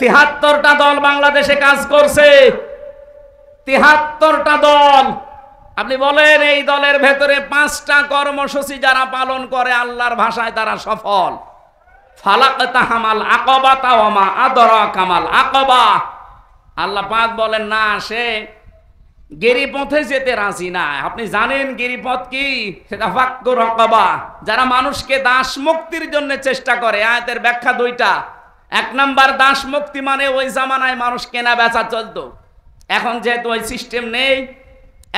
৭৩টা দল বাংলাদেশে কাজ করছে, ৭৩টা দল। আপনি বলেন এই দলের ভেতরে 5টা কর্মসূচি যারা পালন করে আল্লাহর ভাষায় তারা সফল। ফালাকতাহামাল আকাবাতা ওয়া মা আদরাকা মাল আকাবা। আল্লাহ পাক বলেন না, সে গিরিপথে যেতে রাজি না। আপনি জানেন গিরিপথ কি? সেটা ফাক্কুর আকাবা, যারা মানুষকে দাস মুক্তির জন্য চেষ্টা করে। আয়াতের ব্যাখ্যা 2টা। 1 নাম্বার, দাস মুক্তি মানে ওই জামানায় মানুষ কেনা বেচা চলতো। এখন যেহেতু ওই সিস্টেম নেই,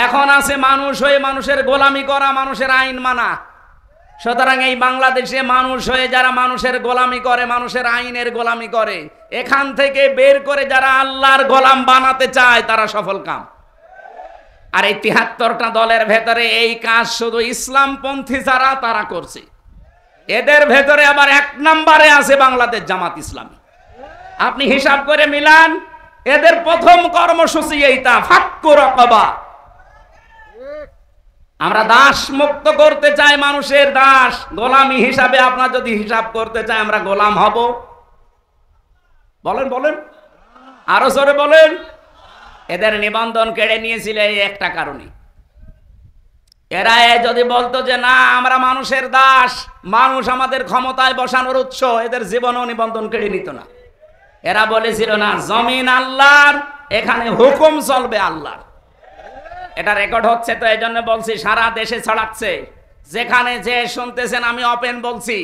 এখন আছে মানুষ হয়ে মানুষের গোলামি করা, মানুষের আইন মানা। সুতরাং এই বাংলাদেশে মানুষ হয়ে যারা মানুষের গোলামি করে, মানুষের আইনের গোলামি করে, এখান থেকে বের করে যারা আল্লাহর গোলাম বানাতে চায় তারা সফল কাম। আর এই ৭৩টা দলের ভেতরে এই কাজ শুধু ইসলামপন্থী যারা তারা করছে। এদের ভেতরে আবার 1 নম্বরে আছে বাংলাদেশ জামাত ইসলামী। আপনি হিসাব করে মিলান, এদের প্রথম কর্মসূচি এইটা, ফাক্কুর আকাবা। আমরা দাস মুক্ত করতে চাই, মানুষের দাস গোলামি হিসাবে। আপনার যদি হিসাব করতে চাই আমরা গোলাম হব, বলেন বলেন, আরো জোরে বলেন। এদের নিবন্ধন কেড়ে নিয়েছিল এই একটা কারণে। এরা যদি বলতো যে না আমরা মানুষের দাস, মানুষ আমাদের ক্ষমতায় বসানোর উৎস, এদের জীবনও নিবন্ধন কেড়ে নিত না। এরা বলেছিল না, জমিন আল্লাহর, এখানে হুকুম চলবে আল্লাহর। এটা রেকর্ড হচ্ছে, তো এই জন্য বলছি, সারা দেশে ছড়াচ্ছে। যেখানে যে শুনতেছেন আমি ওপেন বলছি।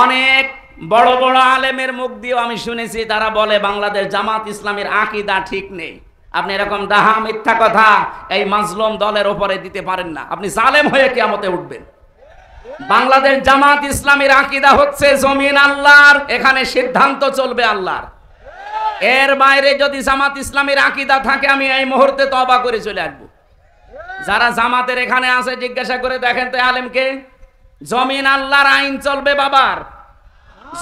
অনেক বড় বড় আলেমের মুখ দিয়েও আমি শুনেছি, তারা বলে বাংলাদেশ জামাত ইসলামের আকীদা ঠিক নেই। আপনি এরকম ডাহা মিথ্যা কথা এই মাজলুম দলের উপরে দিতে পারেন না, আপনি জালেম হয়ে কিয়ামতে উঠবেন। বাংলাদেশ জামাত ইসলামের আকীদা হচ্ছে জমিন আল্লাহর, এখানে সিদ্ধান্ত চলবে আল্লাহর। এর বাইরে যদি জামাত ইসলামের আকীদা থাকে আমি এই মুহূর্তে তওবা করে চলে আসবো। যারা জামাতের এখানে আছে জিজ্ঞাসা করে দেখেন তো আলেমকে, জমিন আল্লাহর আইন চলবে বাবার,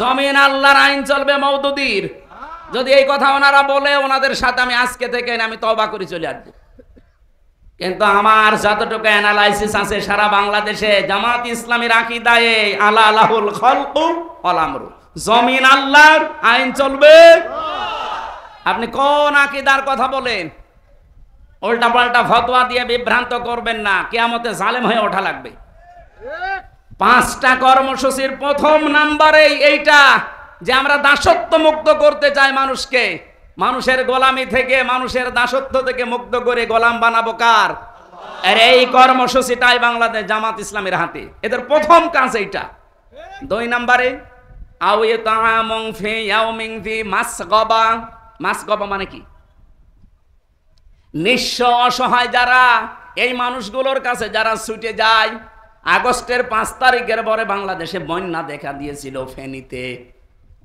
জমিন আল্লাহর আইন চলবে মওদুদির। যদি এই কথা ওনারা বলে, ওনাদের সাথে আমি আজকে থেকে আমি তওবা করে চলে আসবো। কিন্তু আমার যতটুকু অ্যানালাইসিস আছে, সারা বাংলাদেশে জামাত ইসলামের আকীদায় আলা আলাহুল খালকু ওয়াল আমরু, জমিন আল্লাহর, আইন চলবে। আপনি কোন আকীদার কথা বলেন? উল্টা পাল্টা ফতোয়া দিয়ে বিভ্রান্ত করবেন না, কিয়ামতে জালেম হয়ে ওঠা লাগবে। 5টা কর্মসূচির প্রথম নাম্বারে এইটা যে আমরা দাসত্ব মুক্ত করতে চাই মানুষকে, মানুষের গোলামি থেকে, মানুষের দাসত্ব থেকে মুক্ত করে গোলাম বানাবো কার? আর এই কর্মসূচিটাই বাংলাদেশ জামাত ইসলামের হাতে। এদের প্রথম কাজ এইটা। 2 নম্বরে মাসগবা। মাসগবা মানে কি? নিঃস্ব অসহায় যারা, এই মানুষগুলোর কাছে যারা ছুটে যায়। আগস্টের 5 তারিখের পরে বাংলাদেশে বন্যা দেখা দিয়েছিল ফেনীতে,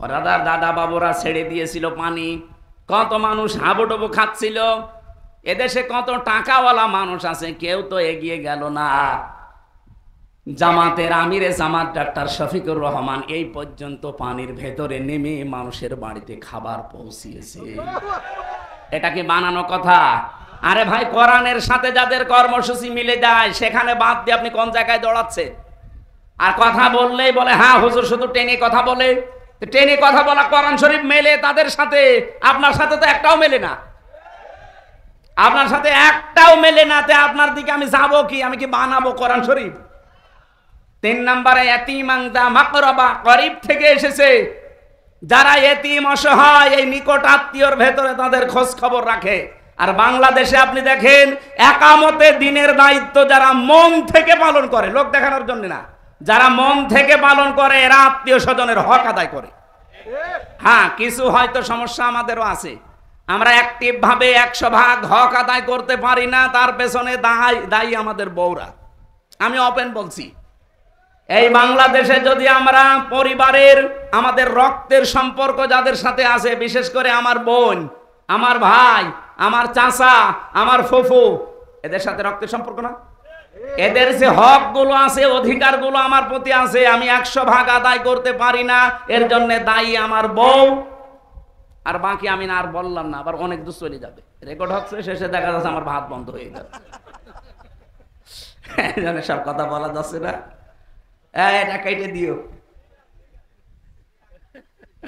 ওরা দাদা বাবুরা ছেড়ে দিয়েছিল পানি, কত মানুষ হাবুডুবু খাচ্ছিল। এদেশে কত টাকাওয়ালা মানুষ আছে, কেউ তো এগিয়ে গেল না। জামাতের আমিরে জামাত ডাক্তার শফিকুর রহমান এই পর্যন্ত পানির ভেতরে নেমে মানুষের বাড়িতে খাবার পৌঁছিয়েছে। এটা কি বানানো কথা? আরে ভাই, কোরআনের সাথে যাদের কর্মসূচি মিলে যায় সেখানে বাদ দিয়ে আপনি কোন জায়গায় দৌড়াচ্ছে? আর কথা বললেই বলে হ্যাঁ হুজুর শুধু টেনে কথা বলে। টেনে কথা বলা কোরআন শরীফ মেলে তাদের সাথে, আপনার সাথে তো একটাও মেলে না। আপনার সাথে একটাও মেলে না, তে আপনার দিকে আমি যাবো কি? আমি কি বানাবো কোরআন শরীফ? 3 নম্বরে ইয়াতীমান দা মাকরাবা, গরীব থেকে এসেছে যারা এতিম অসহায়, এই নিকট আত্মীয়র ভেতরে তাদের খোঁজ খবর রাখে। আর বাংলাদেশে আপনি দেখেন একামতে দিনের দায়িত্ব যারা মন থেকে পালন করে, লোক দেখানোর জন্য না, যারা মন থেকে পালন করে এরা আত্মীয় স্বজনের হক আদায় করে। হ্যাঁ, কিছু হয়তো সমস্যা আমাদেরও আছে, আমরা অ্যাক্টিভ ভাবে 100% হক আদায় করতে পারি না, তার পেছনে দায়ী আমাদের বউরা। আমি ওপেন বলছি, এই বাংলাদেশে যদি আমরা পরিবারের আমাদের রক্তের সম্পর্ক যাদের সাথে আছে, বিশেষ করে আমার বোন, আমার ভাই, আমার চাচা, আমার ফুফু, এদের সাথে রক্তের সম্পর্ক না, এদের যে হক গুলো আছে, অধিকার গুলো আমার প্রতি আছে, আমি 100% আদায় করতে পারি না, এর জন্য দায়ী আমার বউ। আর বাকি আমি না আর বললাম না, আবার অনেক দূর চলে যাবে, রেকর্ড হচ্ছে, শেষে দেখা যাচ্ছে আমার ভাত বন্ধ হয়ে যাচ্ছে। সব কথা বলা যাচ্ছে না, এটা কেটে দিও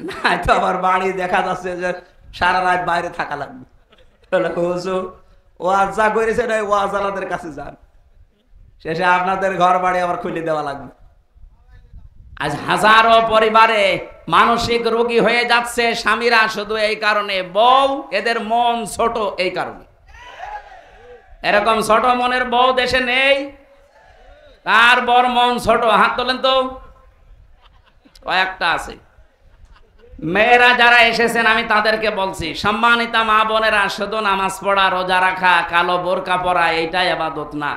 না, তো আমার বাড়ি দেখা যাচ্ছে যে সারা রাত বাইরে থাকা লাগবে। ওয়াজ যা করেছে না, ওয়াজ আলাদের কাছে যান, শেষে আপনাদের ঘর বাড়ি আবার খুলে দেওয়া লাগবে। আজ হাজারো পরিবারে মানসিক রোগী হয়ে যাচ্ছে স্বামীরা, শুধু এই কারণে, বউ এদের মন ছোট এই কারণে। এরকম ছোট মনের বউ দেশে নেই? কার বর মন ছোট? হাত তোলেন তো, কয়েকটা আছে। মেয়েরা যারা এসেছেন আমি তাদেরকে বলছি, সম্মানিতা মা বোনেরা, শুধু নামাজ পড়া, রোজা রাখা, কালো বোরকা পরা এইটাই ইবাদত না।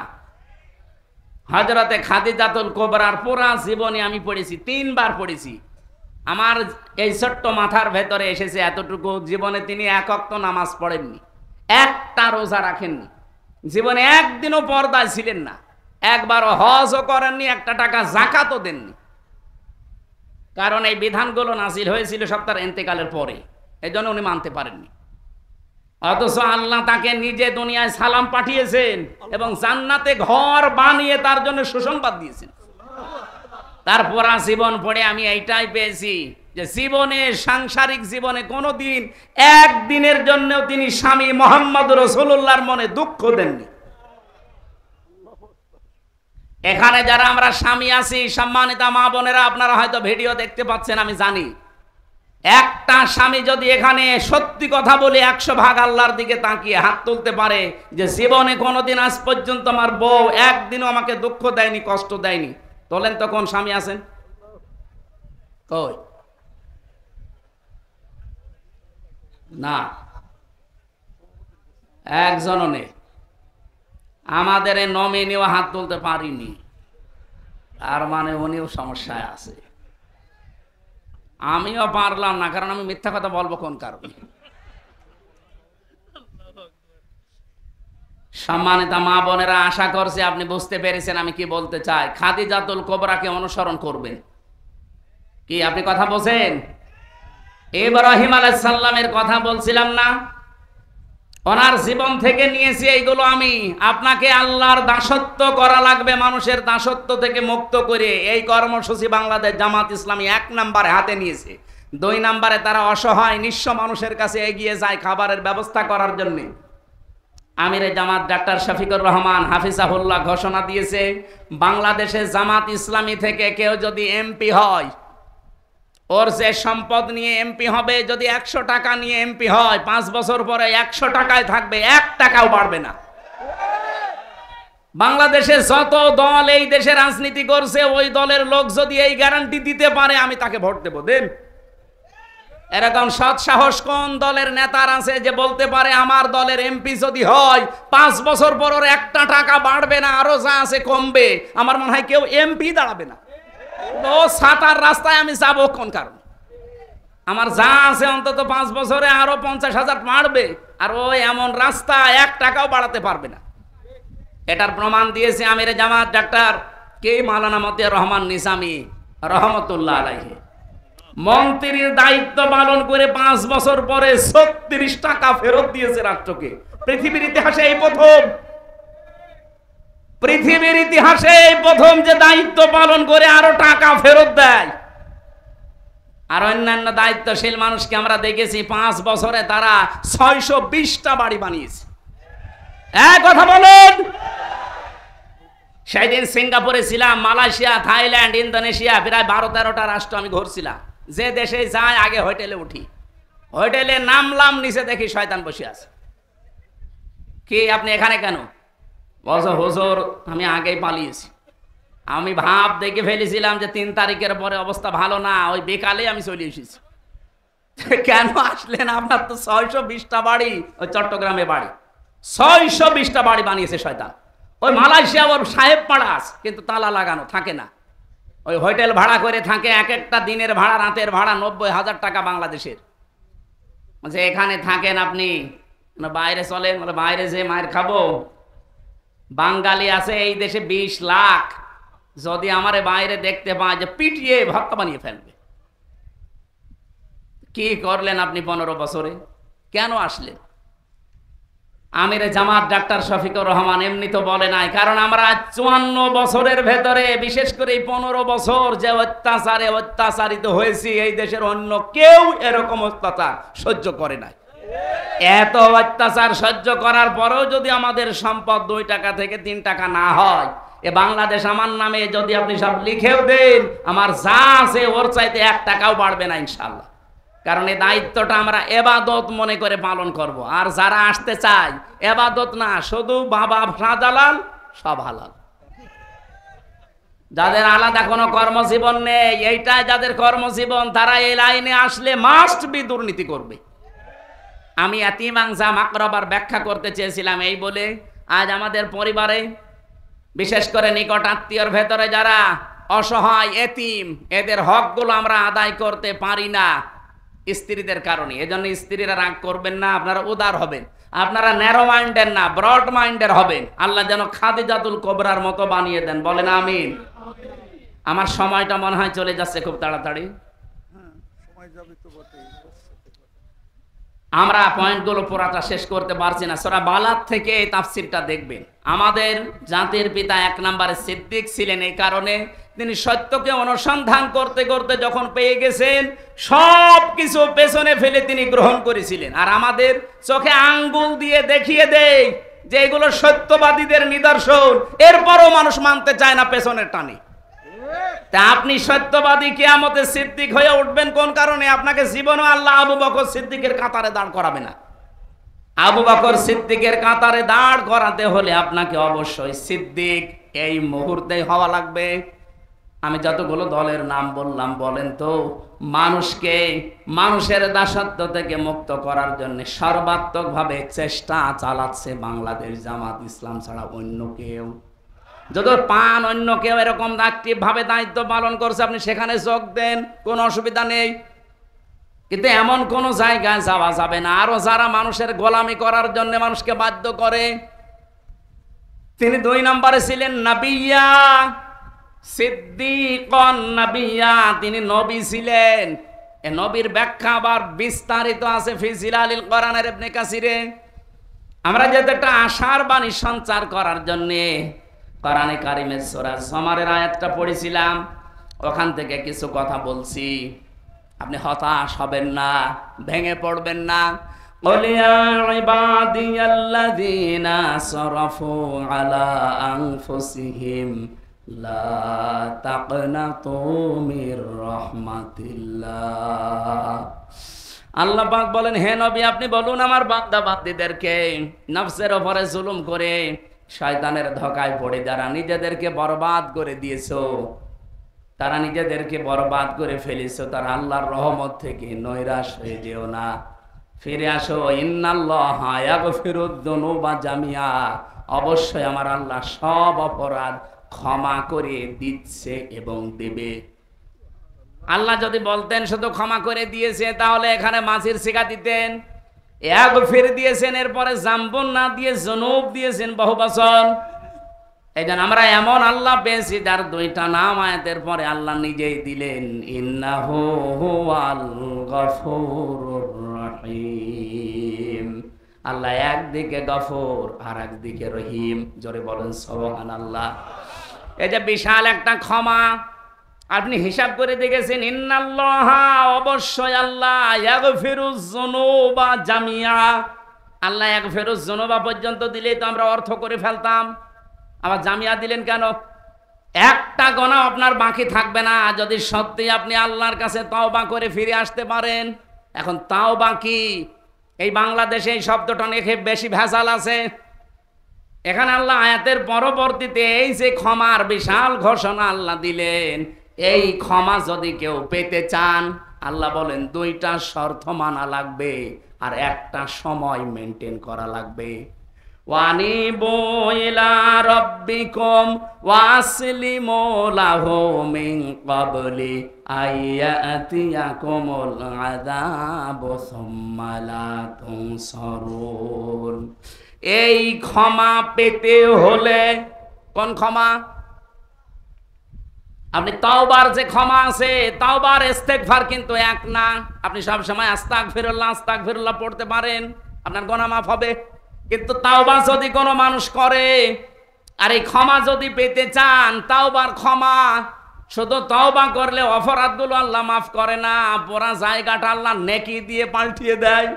হযরতে খাদিজাতুল কুবরার পুরা জীবনী আমি পড়েছি, 3 বার পড়েছি। আমার এই ছোট্ট মাথার ভেতরে এসেছে এতটুকু, জীবনে তিনি 1 ওয়াক্ত নামাজ পড়েননি, একটা রোজা রাখেননি, জীবনে একদিনও পর্দায় ছিলেন না, একবারও হজও করেননি, 1 টাকা যাকাতও দেননি। কারণ এই বিধানগুলো নাযিল হয়েছিল সব তার ইন্তেকালের পরে, এই জন্য উনি মানতে পারেননি। অথচ আল্লাহ তাকে নিজে দুনিয়ায় সালাম পাঠিয়েছেন এবং জান্নাতে ঘর বানিয়ে তার জন্য সুসংবাদ দিয়েছেন। তারপর জীবন পড়ে আমি এইটাই পেয়েছি যে জীবনে, সাংসারিক জীবনে কোনোদিন একদিনের জন্যও তিনি স্বামী মুহাম্মদ রাসূলুল্লাহর মনে দুঃখ দেননি। এখানে যারা আমরা স্বামী আছি, সম্মানিতা মা বোনেরা, আপনারা হয়তো ভিডিও দেখতে পাচ্ছেন, আমি জানি। একটা স্বামী যদি এখানে সত্যি কথা বলে 100% আল্লাহর দিকে তাকিয়ে হাত তুলতে পারে যে জীবনে কোনোদিন আজ পর্যন্ত আমার বউ একদিনও আমাকে দুঃখ দেয়নি, কষ্ট দেয়নি, তোলেন তো কোন স্বামী আছেন? কই না, একজনও নেই। আমাদের এই নমিনিও হাত তুলতে পারিনি, আর মানে উনিও সমস্যায় আছে। আমিও পারলাম না, কারণ আমি মিথ্যা কথা বলবো কোন কারণে। সম্মানিতা মা বোনেরা, আশা করছি আপনি বুঝতে পেরেছেন আমি কি বলতে চাই। খাদিজাতুল কুবরাকে অনুসরণ করবেন। কি আপনি কথা বলছেন? ইব্রাহিম আলাইহিস সালামের কথা বলছিলাম না? ওনার জীবন থেকে নিয়েছি এইগুলো আমি। আপনাকে আল্লাহর দাসত্ব করা লাগবে, মানুষের দাসত্ব থেকে মুক্ত করে। এই কর্মসূচি বাংলাদেশ জামাত ইসলামী 1 নম্বরে হাতে নিয়েছে। 2 নম্বরে তারা অসহায় নিঃস্ব মানুষের কাছে এগিয়ে যায় খাবারের ব্যবস্থা করার জন্য। আমিরে জামাত ডাক্তার শফিকুর রহমান হাফিজাহুল্লাহ ঘোষণা দিয়েছে, বাংলাদেশে জামাত ইসলামী থেকে কেউ যদি এমপি হয়, ওর যে সম্পদ নিয়ে এমপি হবে, যদি 100 টাকা নিয়ে এমপি হয়, 5 বছর পরে 100 টাকায় থাকবে, 1 টাকাও বাড়বে না। বাংলাদেশে যত দল এই দেশে রাজনীতি করছে, ওই দলের লোক যদি এই গ্যারান্টি দিতে পারে আমি তাকে ভোট দেব। দেন এরকম সৎ সাহস কোন দলের নেতার আছে যে বলতে পারে আমার দলের এমপি যদি হয় 5 বছর পর ওর একটা টাকা বাড়বে না, আরো যা আছে কমবে? আমার মনে হয় কেউ এমপি দাঁড়াবে না। ও সাতার রাস্তায় আমি যাবো কোন কারণে? আমার যা আছে অন্তত 5 বছরে আরো 50,000 বাড়বে, আর ওই এমন রাস্তা 1 টাকাও বাড়াতে পারবে না। এটার প্রমাণ দিয়েছে আমির জামাত ডাক্তার কে মাওলানা মতিয়ার রহমান নিজামী রহমতুল্লাহ আলাইহি। মন্ত্রীর দায়িত্ব পালন করে 5 বছর পরে 36 টাকা ফেরত দিয়েছে রাষ্ট্রকে। পৃথিবীর ইতিহাসে এই প্রথম, পৃথিবীর ইতিহাসে এই প্রথম যে দায়িত্ব পালন করে আরো টাকা ফেরত দেয়। আর অন্যান্য দায়িত্বশীল মানুষকে আমরা দেখেছি 5 বছরে তারা 620টা বাড়ি বানিয়েছে। এক কথা বলেন। সেদিন সিঙ্গাপুরে ছিলাম, মালয়েশিয়া, থাইল্যান্ড, ইন্দোনেশিয়া, প্রায় 12-13টা রাষ্ট্র আমি ঘুরছিলাম। যে দেশে যাই আগে হোটেলে উঠি, হোটেলে নামলাম, নিচে দেখি শয়তান বসে আছে। কি আপনি এখানে কেন? বলছো হুজুর আমি আগেই পালিয়েছি। আমি ভাব দেখে ফেলেছিলাম যে 3 তারিখের পরে অবস্থা ভালো না, ওই বিকালে আমি চলে এসেছি। কেন আসলেন? আপনার তো 620টা বাড়ি, ওই চট্টগ্রামে বাড়ি 620টা বাড়ি বানিয়েছে শয়তান। ওই মালয়েশিয়া ওর সাহেব পাড়া আছে, কিন্তু তালা লাগানো থাকে না। ওই হোটেল ভাড়া করে থাকে, এক একটা দিনের ভাড়া, রাতের ভাড়া 90,000 টাকা বাংলাদেশের। বলছে এখানে থাকেন আপনি, বাইরে চলেন। বলে বাইরে যে মায়ের খাবো? বাঙালি আছে এই দেশে 20 লাখ, যদি আমারে বাইরে দেখতে পায় যে পিটিয়ে ভক্ত বানিয়ে ফেলবে। কি করলেন আপনি 15 বছরে? কেন আসলেন? আমিরে জামাত ডাক্তার শফিকুর রহমান এমনি তো বলে নাই, কারণ আমরা 54 বছরের ভেতরে, বিশেষ করে এই 15 বছর যে অত্যাচারে অত্যাচারিত হয়েছি, এই দেশের অন্য কেউ এরকম অত্যাচার সহ্য করে নাই। এত অত্যাচার সহ্য করার পরেও যদি আমাদের সম্পদ 2 টাকা থেকে 3 টাকা না হয়, এ বাংলাদেশ আমার নামে যদি আপনি সব লিখেও দেন, আমার যা আছে ওর চাইতে 1 টাকাও বাড়বে না ইনশাআল্লাহ। কারণ এই দায়িত্বটা আমরা এবাদত মনে করে পালন করব। আর যারা আসতে চায়, এবাদত না, শুধু বাবা শাহজালাল সব হালাল। যাদের আলাদা কোনো কর্মজীবন নেই, এইটাই যাদের কর্মজীবন, তারা এই লাইনে আসলে মাস্ট বি দুর্নীতি করবে। আমি এতিমাংসা মাকরাবার ব্যাখ্যা করতে চেয়েছিলাম এই বলে, আজ আমাদের পরিবারে বিশেষ করে নিকট আত্মীয়র ভেতরে যারা অসহায় এতিম, এদের হকগুলো আমরা আদায় করতে পারি না স্ত্রীদের কারণে। এজন্য স্ত্রীরা রাগ করবেন না, আপনারা উদার হবেন, আপনারা ন্যারো মাইন্ডের না ব্রড মাইন্ডের হবেন। আল্লাহ যেন খাদিজাতুল কোবরার মতো বানিয়ে দেন, বলেন আমিন। আমার সময়টা মনে হয় চলে যাচ্ছে খুব তাড়াতাড়ি। আমরা পয়েন্টগুলো পুরাটা শেষ করতে পারছি না। সূরা বালাদ থেকে এই তাফসীরটা দেখবেন। আমাদের জাতির পিতা 1 নম্বরে সিদ্দিক ছিলেন, এই কারণে তিনি সত্যকে অনুসন্ধান করতে করতে যখন পেয়ে গেছেন, সব কিছু পেছনে ফেলে তিনি গ্রহণ করেছিলেন। আর আমাদের চোখে আঙ্গুল দিয়ে দেখিয়ে দেয় যে এগুলো সত্যবাদীদের নিদর্শন, এরপরও মানুষ মানতে চায় না পেছনের টানে। তা আপনি সত্যবাদী কিয়ামতে সিদ্দিক হয়ে উঠবেন কোন কারণে? আপনাকে জীবনও আল্লাহ আবু বকর সিদ্দিকের কাতারে দাঁড় করাবে না। আবু বকর সিদ্দিকের কাতারে দাঁড় করাতে হলে আপনাকে অবশ্যই সিদ্দিক এই মুহূর্তে হওয়া লাগবে। আমি যতগুলো দলের নাম বললাম, বলেন তো মানুষকে মানুষের দাসত্ব থেকে মুক্ত করার জন্য সর্বাত্মকভাবে চেষ্টা চালাচ্ছে বাংলাদেশ জামাত ইসলাম ছাড়া অন্য কেউ। যদি পান অন্য কেউ এরকম অ্যাক্টিভ ভাবে দায়িত্ব পালন করছে, আপনি সেখানে যোগ দেন, কোনো অসুবিধা নেই। কিন্তু এমন কোন জায়গায় যাওয়া যাবে না আরো যারা মানুষের গোলামি করার জন্য মানুষকে বাধ্য করে। তিনি 2 নম্বরে ছিলেন নবিয়্যা, সিদ্দিকুন নবিয়্যা, তিনি নবী ছিলেন। এই নবীর ব্যাখ্যা আবার বিস্তারিত আছে ফি জিলালিল কোরআনের ইবনে কাসিরে। আমরা যেহেতু একটা আশার বাণী সঞ্চার করার জন্য কোরআনে কারিমের সূরা জুমারের আয়াতটা পড়েছিলাম, ওখান থেকে কিছু কথা বলছি। আপনি হতাশ হবেন না, ভেঙে পড়বেন না। قل يا عبادي الذين صرفوا على أنفسهم لا تقنطوا من رحمة الله। আল্লাহ পাক বলেন, হে নবী আপনি বলুন আমার বান্দা বান্দীদেরকে, নফসের উপরে জুলুম করে শয়তানের ধোঁকায় পড়ে যারা নিজেদেরকে বরবাদ করে দিয়েছো, তারা নিজেদেরকে বরবাদ করে ফেলেছে, তারা আল্লাহর রহমত থেকে নৈরাশ হয়ে যেও না, ফিরে আসো। ইন্নাল্লাহা ইয়াগফিরুদ যুনুবা জামিআ, অবশ্যই আমার আল্লাহ সব অপরাধ ক্ষমা করে দিচ্ছে এবং দেবে। আল্লাহ যদি বলতেন শুধু ক্ষমা করে দিয়েছে, তাহলে এখানে মাছির শিকা দিতেন। ইয়াগফির দিয়েছেন, এরপরে জাম্বুন না দিয়ে যুনুব দিয়েছেন বহু বচন। এই জন্য আমরা এমন আল্লাহ পেয়েছি যার দুইটা নাম আয়াতের পরে আল্লাহ নিজেই দিলেন, ইন্নাহু হুয়াল গফুরুর রহিম। আল্লাহ একদিকে গফুর আর একদিকে রহিম। জোরে বলেন সুবহানাল্লাহ। এই যে বিশাল একটা ক্ষমা, আপনি হিসাব করে দেখেছেন, ইন্নাল্লাহা, অবশ্যই আল্লাহ, ইয়াগফিরুজ যুনুবা জামিআ। আল্লাহ ইয়াগফিরুজ যুনুবা পর্যন্ত দিলেই তো আমরা অর্থ করে ফেলতাম, আবার জামিয়া দিলেন কেন? একটা গুনাহ আপনার বাকি থাকবে না যদি সত্যি আপনি আল্লাহর কাছে তওবা করে ফিরে আসতে পারেন। এখন তাওবা কি? এই বাংলাদেশে এই শব্দটা অনেক বেশি ভেজাল আছে। এখানে আল্লাহ আয়াতের পরবর্তীতে এই যে ক্ষমার বিশাল ঘোষণা আল্লাহ দিলেন, এই ক্ষমা যদি কেউ পেতে চান, আল্লাহ বলেন দুইটা শর্ত মানা লাগবে আর একটা সময় মেনটেন করা লাগবে। ওয়ানিবু ইলা রাব্বিকুম ওয়াসলিমু লাহু মিন ক্বাবলি আইয়াতিয়াকুমুল আযাবু সুম্মা লা তুনসারুন। এই ক্ষমা পেতে হলে, কোন ক্ষমা? আপনি তাওবার যে ক্ষমা আছে, তাওবার ইস্তেগফার কিন্তু এক না। আপনি সব সময় আস্তাগফিরুল্লাহ আস্তাগফিরুল্লাহ পড়তে পারেন, আপনার গুনাহ মাফ হবে। কিন্তু তাওবা যদি কোনো মানুষ করে, আর এই ক্ষমা যদি পেতে চান, তাওবার ক্ষমা, শুধু তাওবা করলে অপরাধগুলো আল্লাহ মাফ করে না, পুরা জায়গাটা আল্লাহ নেকি দিয়ে পাল্টিয়ে দেয়।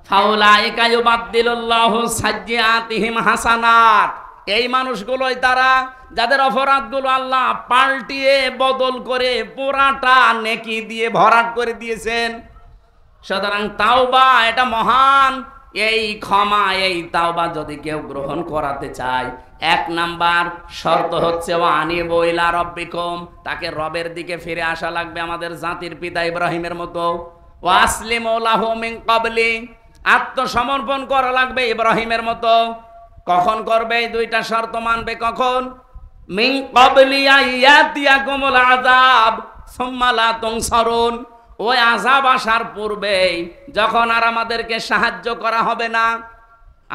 ফাউলাইকা ইউবাদদিলুল্লাহু সাইয়্যাতিহিম হাসানাত। এই মানুষগুলোই তারা যাদের অপরাধগুলো আল্লাহ পাল্টিয়ে বদল করে পুরাটা নেকি দিয়ে ভরাট করে দিয়েছেন। সুতরাং তাওবা এটা মহান। এই ক্ষমা, এই তাওবা যদি কেউ গ্রহণ করাতে চায়, এক নাম্বার শর্ত হচ্ছে ওয়ানিবু ইলা রাব্বিকুম, তাকে রবের দিকে ফিরে আসা লাগবে, আমাদের জাতির পিতা ইব্রাহিমের মতো। ওয়াসলিমু লাহু মিন ক্বাবলি, আত্মসমর্পণ করা লাগবে ইব্রাহিমের মতো। কখন করবে? এই দুইটা শর্ত মানবে কখন? মিন ক্বাবলি আইয়াতিয়াকুমুল আযাব সুম্মা লা তুনসারুন, ওই আযাব আসার পূর্বেই, যখন আর আমাদেরকে সাহায্য করা হবে না।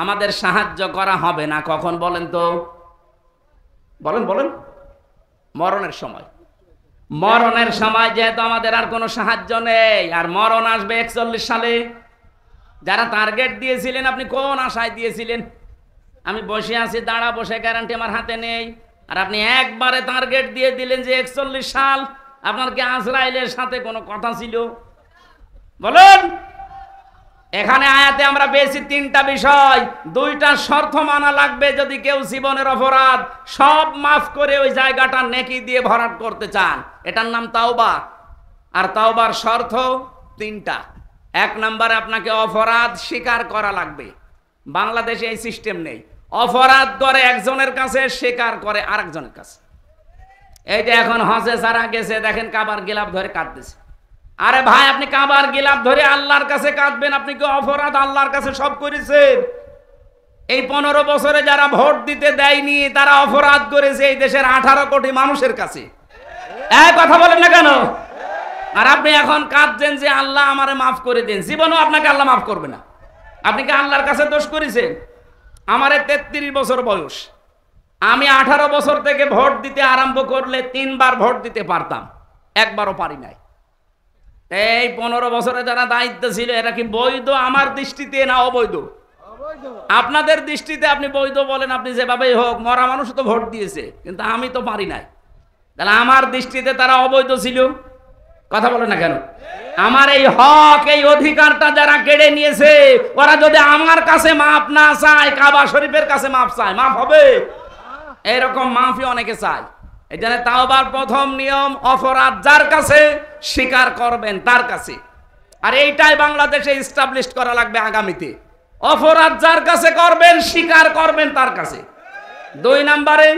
আমাদের সাহায্য করা হবে না কখন বলেন তো? বলেন বলেন। মরণের সময়। মরণের সময় যেহেতু আমাদের আর কোনো সাহায্য নেই, আর মরণ আসবে 41 সালে। যারা টার্গেট দিয়েছিলেন, আপনি কোন আশায় দিয়েছিলেন? আমি বসে আছি, দাঁড়া বসে, গ্যারান্টি আমার হাতে নেই। আর আপনি একবারে টার্গেট দিয়ে দিলেন যে 41 সাল। আপনার কি আজরাইলের সাথে কোনো কথা ছিল? বলুন। এখানে আয়াতে আমরা পেয়েছি তিনটা বিষয়, দুইটা শর্ত মানা লাগবে যদি কেউ জীবনের অপরাধ সব মাফ করে ওই জায়গাটা নেকি দিয়ে ভরাট করতে চান। এটার নাম তাওবা। আর তাওবার শর্ত তিনটা। এক নম্বরে আপনাকে অপরাধ স্বীকার করা লাগবে। বাংলাদেশে এই সিস্টেম নেই, অপরাধ করে একজনের কাছে, স্বীকার করে আরেকজনের কাছে। এই যে এখন হজে যারা গেছে, দেখেন কাবার গিলাফ ধরে কাঁদতেছে। আরে ভাই, আপনি কাবার গিলাফ ধরে আল্লাহর কাছে কাঁদবেন? আপনি কি অপরাধ আল্লাহর কাছে সব করেছেন? এই 15 বছরে যারা ভোট দিতে দেয়নি, তারা অপরাধ করেছে এই দেশের 18 কোটি মানুষের কাছে। এক কথা বলেন না কেন? আর আপনি এখন কাঁদছেন যে আল্লাহ আমারে মাফ করে দিন। জীবনেও আপনাকে আল্লাহ মাফ করবে না। আপনি কি আল্লাহর কাছে দোষ করেছেন? আমারে 33 বছর বয়স, আমি 18 বছর থেকে ভোট দিতে আরম্ভ করলে 3 বার ভোট দিতে পারতাম, একবারও পারি নাই। এই 15 বছরে যারা দায়িত্ব ছিল, এরা কি বৈধ আমার দৃষ্টিতে না অবৈধ? আপনাদের দৃষ্টিতে আপনি বৈধ বলেন, আপনি যেভাবেই হোক, মরা মানুষ তো ভোট দিয়েছে, কিন্তু আমি তো পারি নাই। তাহলে আমার দৃষ্টিতে তারা অবৈধ ছিল। কথা বলে না কেন? আমার এই হক, এই অধিকারটা যারা কেড়ে নিয়েছে, ওরা যদি আমার কাছে মাফ না চায়, কাবা শরীফের কাছে মাফ চায়, মাফ হবে? এরকম মাফি অনেকে চায়। এই জন্য তাওবার প্রথম নিয়ম, অপরাধ যার কাছে স্বীকার করবেন তার কাছে। আর এইটাই বাংলাদেশে এস্টাবলিশ করা লাগবে আগামীতে। অপরাধ যার কাছে করবেন, স্বীকার করবেন তার কাছে। 2 নম্বরে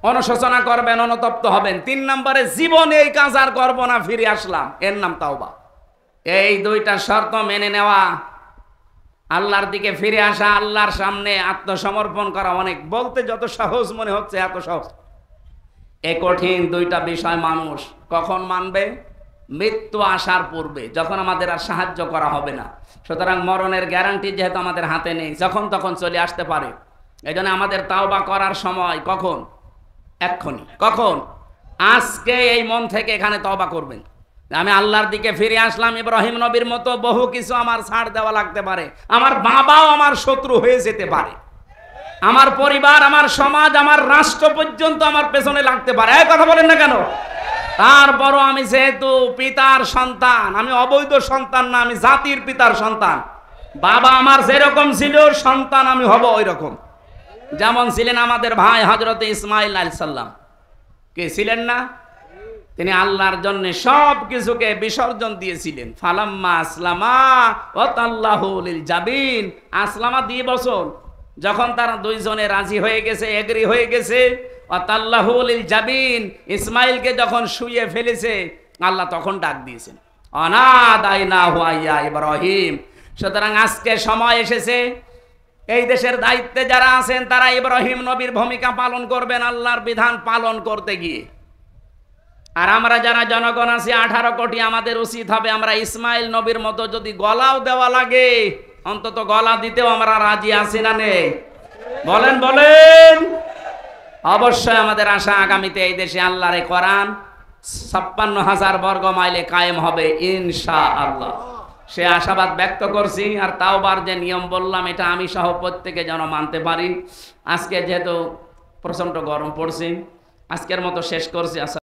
অনুশোচনা করবেন, অনুতপ্ত হবেন। 3 নম্বরে জীবনে এই কাজ আর করবো না, ফিরে আসলাম, এর নাম তাওবা। এই দুইটা শর্ত মেনে নেওয়া, আল্লাহর দিকে ফিরে আসা, আল্লাহর সামনে আত্মসমর্পণ করা, অনেক বলতে যত সহজ মনে হচ্ছে এত সহজ। এই কঠিন দুইটা বিষয় মানুষ কখন মানবে? মৃত্যু আসার পূর্বে, যখন আমাদের আর সাহায্য করা হবে না। সুতরাং মরণের গ্যারান্টি যেহেতু আমাদের হাতে নেই, যখন তখন চলে আসতে পারে। এই জন্য আমাদের তাওবা করার সময় কখন? এক্ষুনি। কখন? আজকে এই মন থেকে এখানে তওবা করবেন। আমি আল্লাহর দিকে ফিরে আসলাম। ইব্রাহিম নবীর মতো বহু কিছু আমার ছাড় দেওয়া লাগতে পারে, আমার বাবাও আমার শত্রু হয়ে যেতে পারে, আমার পরিবার, আমার সমাজ, আমার রাষ্ট্র পর্যন্ত আমার পেছনে লাগতে পারে। এই কথা বলেন না কেন? তারপরও আমি যেহেতু পিতার সন্তান, আমি অবৈধ সন্তান না, আমি জাতির পিতার সন্তান। বাবা আমার যেরকম ছিল, সন্তান আমি হব ওই রকম। যেমন ছিলেন আমাদের ভাই হযরত ইসমাঈল আলাইহিস সালাম। কে ছিলেন না? তিনি আল্লাহর জন্য সব কিছুকে বিসর্জন দিয়েছিলেন। ফালাম্মা আসলামা ওয়া তাল্লাহু লিল জাবিন, আসলামা 2 বছর, যখন তারা দুইজনে রাজি হয়ে গেছে, এগ্রি হয়ে গেছে, ওয়া তাল্লাহু লিল জাবিন, ইসমাইলকে যখন শুইয়ে ফেলেছে, আল্লাহ তখন ডাক দিয়েছেন, অনাদাইনাহু ইয়া ইব্রাহিম। সুতরাং আজকে সময় এসেছে, এই দেশের দায়িত্বে যারা আছেন তারা ইব্রাহিম নবীর ভূমিকা পালন করবেন আল্লাহর বিধান পালন করতে গিয়ে। আর আমরা যারা জনগণ আছি 18 কোটি, আমাদের উচিত হবে আমরা ইসমাইল নবীর মতো যদি গলাও দেওয়া লাগে, অন্তত গলা দিতেও আমরা রাজি আছি না নেই? বলেন বলেন। অবশ্যই আমাদের আশা আগামীতে এই দেশে আল্লাহর কোরআন 56,000 বর্গ মাইলে কায়েম হবে ইনশাআল্লাহ। সে আশাবাদ ব্যক্ত করছি। আর তাওবার যে নিয়ম বললাম, এটা আমি সহ প্রত্যেকে যেন মানতে পারি। আজকে যেহেতু প্রচণ্ড গরম পড়ছে, আজকের মতো শেষ করছি।